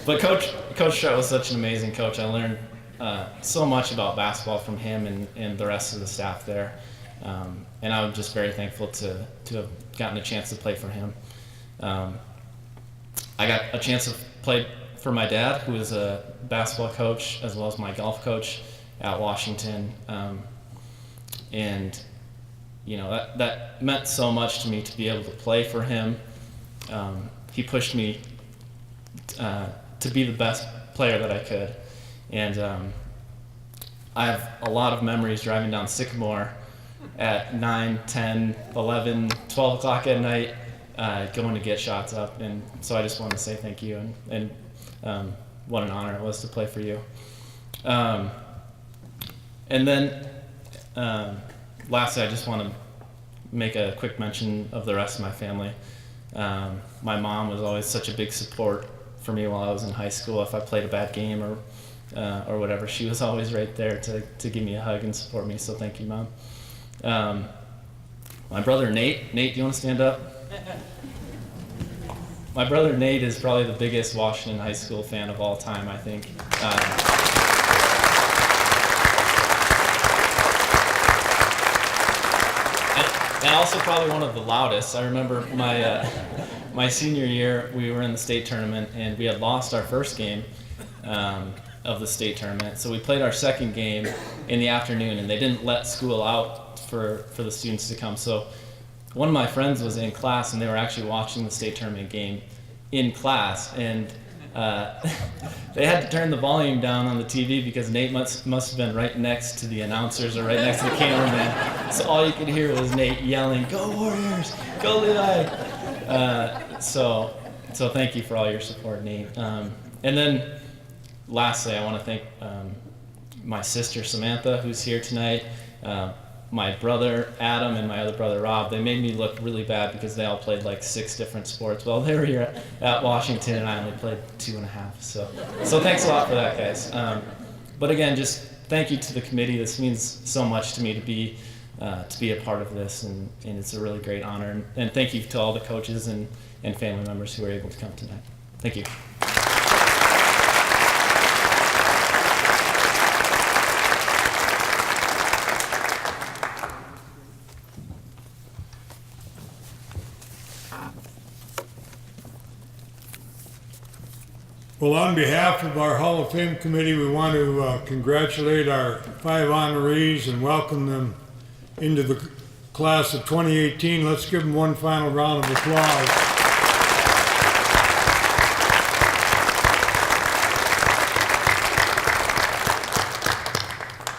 But Coach Trett was such an amazing coach. I learned so much about basketball from him and the rest of the staff there. And I'm just very thankful to have gotten a chance to play for him. I got a chance to play for my dad, who is a basketball coach, as well as my golf coach at Washington. And that meant so much to me to be able to play for him. He pushed me to be the best player that I could. And I have a lot of memories driving down Sycamore at 9, 10, 11, 12 o'clock at night, going to get shots up. And so I just wanted to say thank you, and what an honor it was to play for you. And then lastly, I just want to make a quick mention of the rest of my family. My mom was always such a big support for me while I was in high school. If I played a bad game or whatever, she was always right there to give me a hug and support me, so thank you, Mom. My brother Nate, do you want to stand up? My brother Nate is probably the biggest Washington High School fan of all time, I think. And also probably one of the loudest. I remember my senior year, we were in the state tournament, and we had lost our first game of the state tournament. So we played our second game in the afternoon, and they didn't let school out for the students to come. So one of my friends was in class, and they were actually watching the state tournament game in class. And they had to turn the volume down on the TV because Nate must have been right next to the announcers or right next to the cameraman. So all you could hear was Nate yelling, "Go Warriors! Go Lilly!" So thank you for all your support, Nate. And then lastly, I want to thank my sister Samantha, who's here tonight, my brother Adam, and my other brother Rob. They made me look really bad because they all played like 6 different sports while they were here at Washington, and I only played 2.5. So thanks a lot for that, guys. But again, just thank you to the committee. This means so much to me to be a part of this, and it's a really great honor. And thank you to all the coaches and family members who were able to come tonight. Thank you. Well, on behalf of our Hall of Fame committee, we want to congratulate our 5 honorees and welcome them into the class of 2018. Let's give them one final round of applause.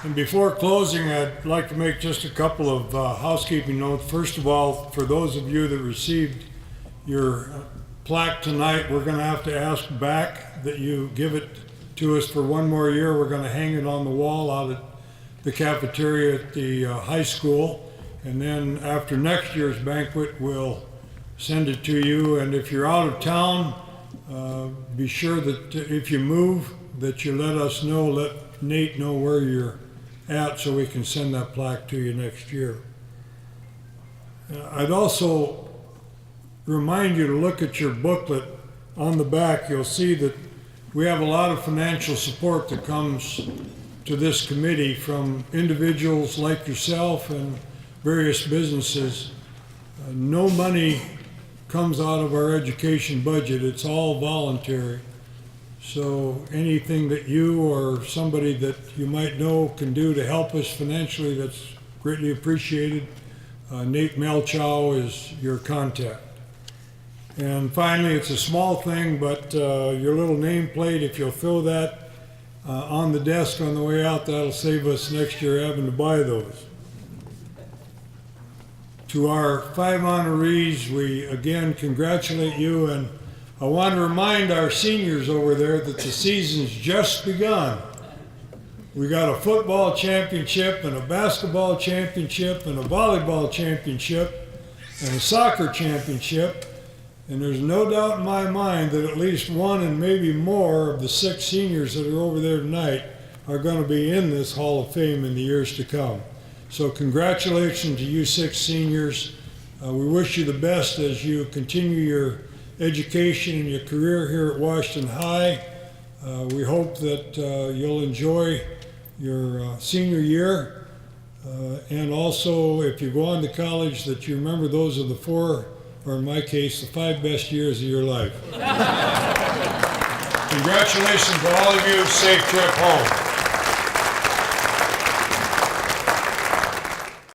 And before closing, I'd like to make just a couple of housekeeping notes. First of all, for those of you that received your plaque tonight, we're going to have to ask back that you give it to us for one more year. We're going to hang it on the wall out at the cafeteria at the high school. And then after next year's banquet, we'll send it to you. And if you're out of town, be sure that if you move, that you let us know, let Nate know where you're at so we can send that plaque to you next year. I'd also remind you to look at your booklet. On the back, you'll see that we have a lot of financial support that comes to this committee from individuals like yourself and various businesses. No money comes out of our education budget. It's all voluntary. So anything that you or somebody that you might know can do to help us financially, that's greatly appreciated. Nate Melchow is your contact. And finally, it's a small thing, but your little nameplate, if you'll throw that on the desk on the way out, that'll save us next year having to buy those. To our 5 honorees, we again congratulate you, and I want to remind our seniors over there that the season's just begun. We got a football championship and a basketball championship and a volleyball championship and a soccer championship. And there's no doubt in my mind that at least one and maybe more of the 6 seniors that are over there tonight are going to be in this Hall of Fame in the years to come. So congratulations to you 6 seniors. We wish you the best as you continue your education and your career here at Washington High. We hope that you'll enjoy your senior year. And also, if you go on to college, that you remember those are the 4, or in my case, the 5 best years of your life. Congratulations to all of you. Safe trip home.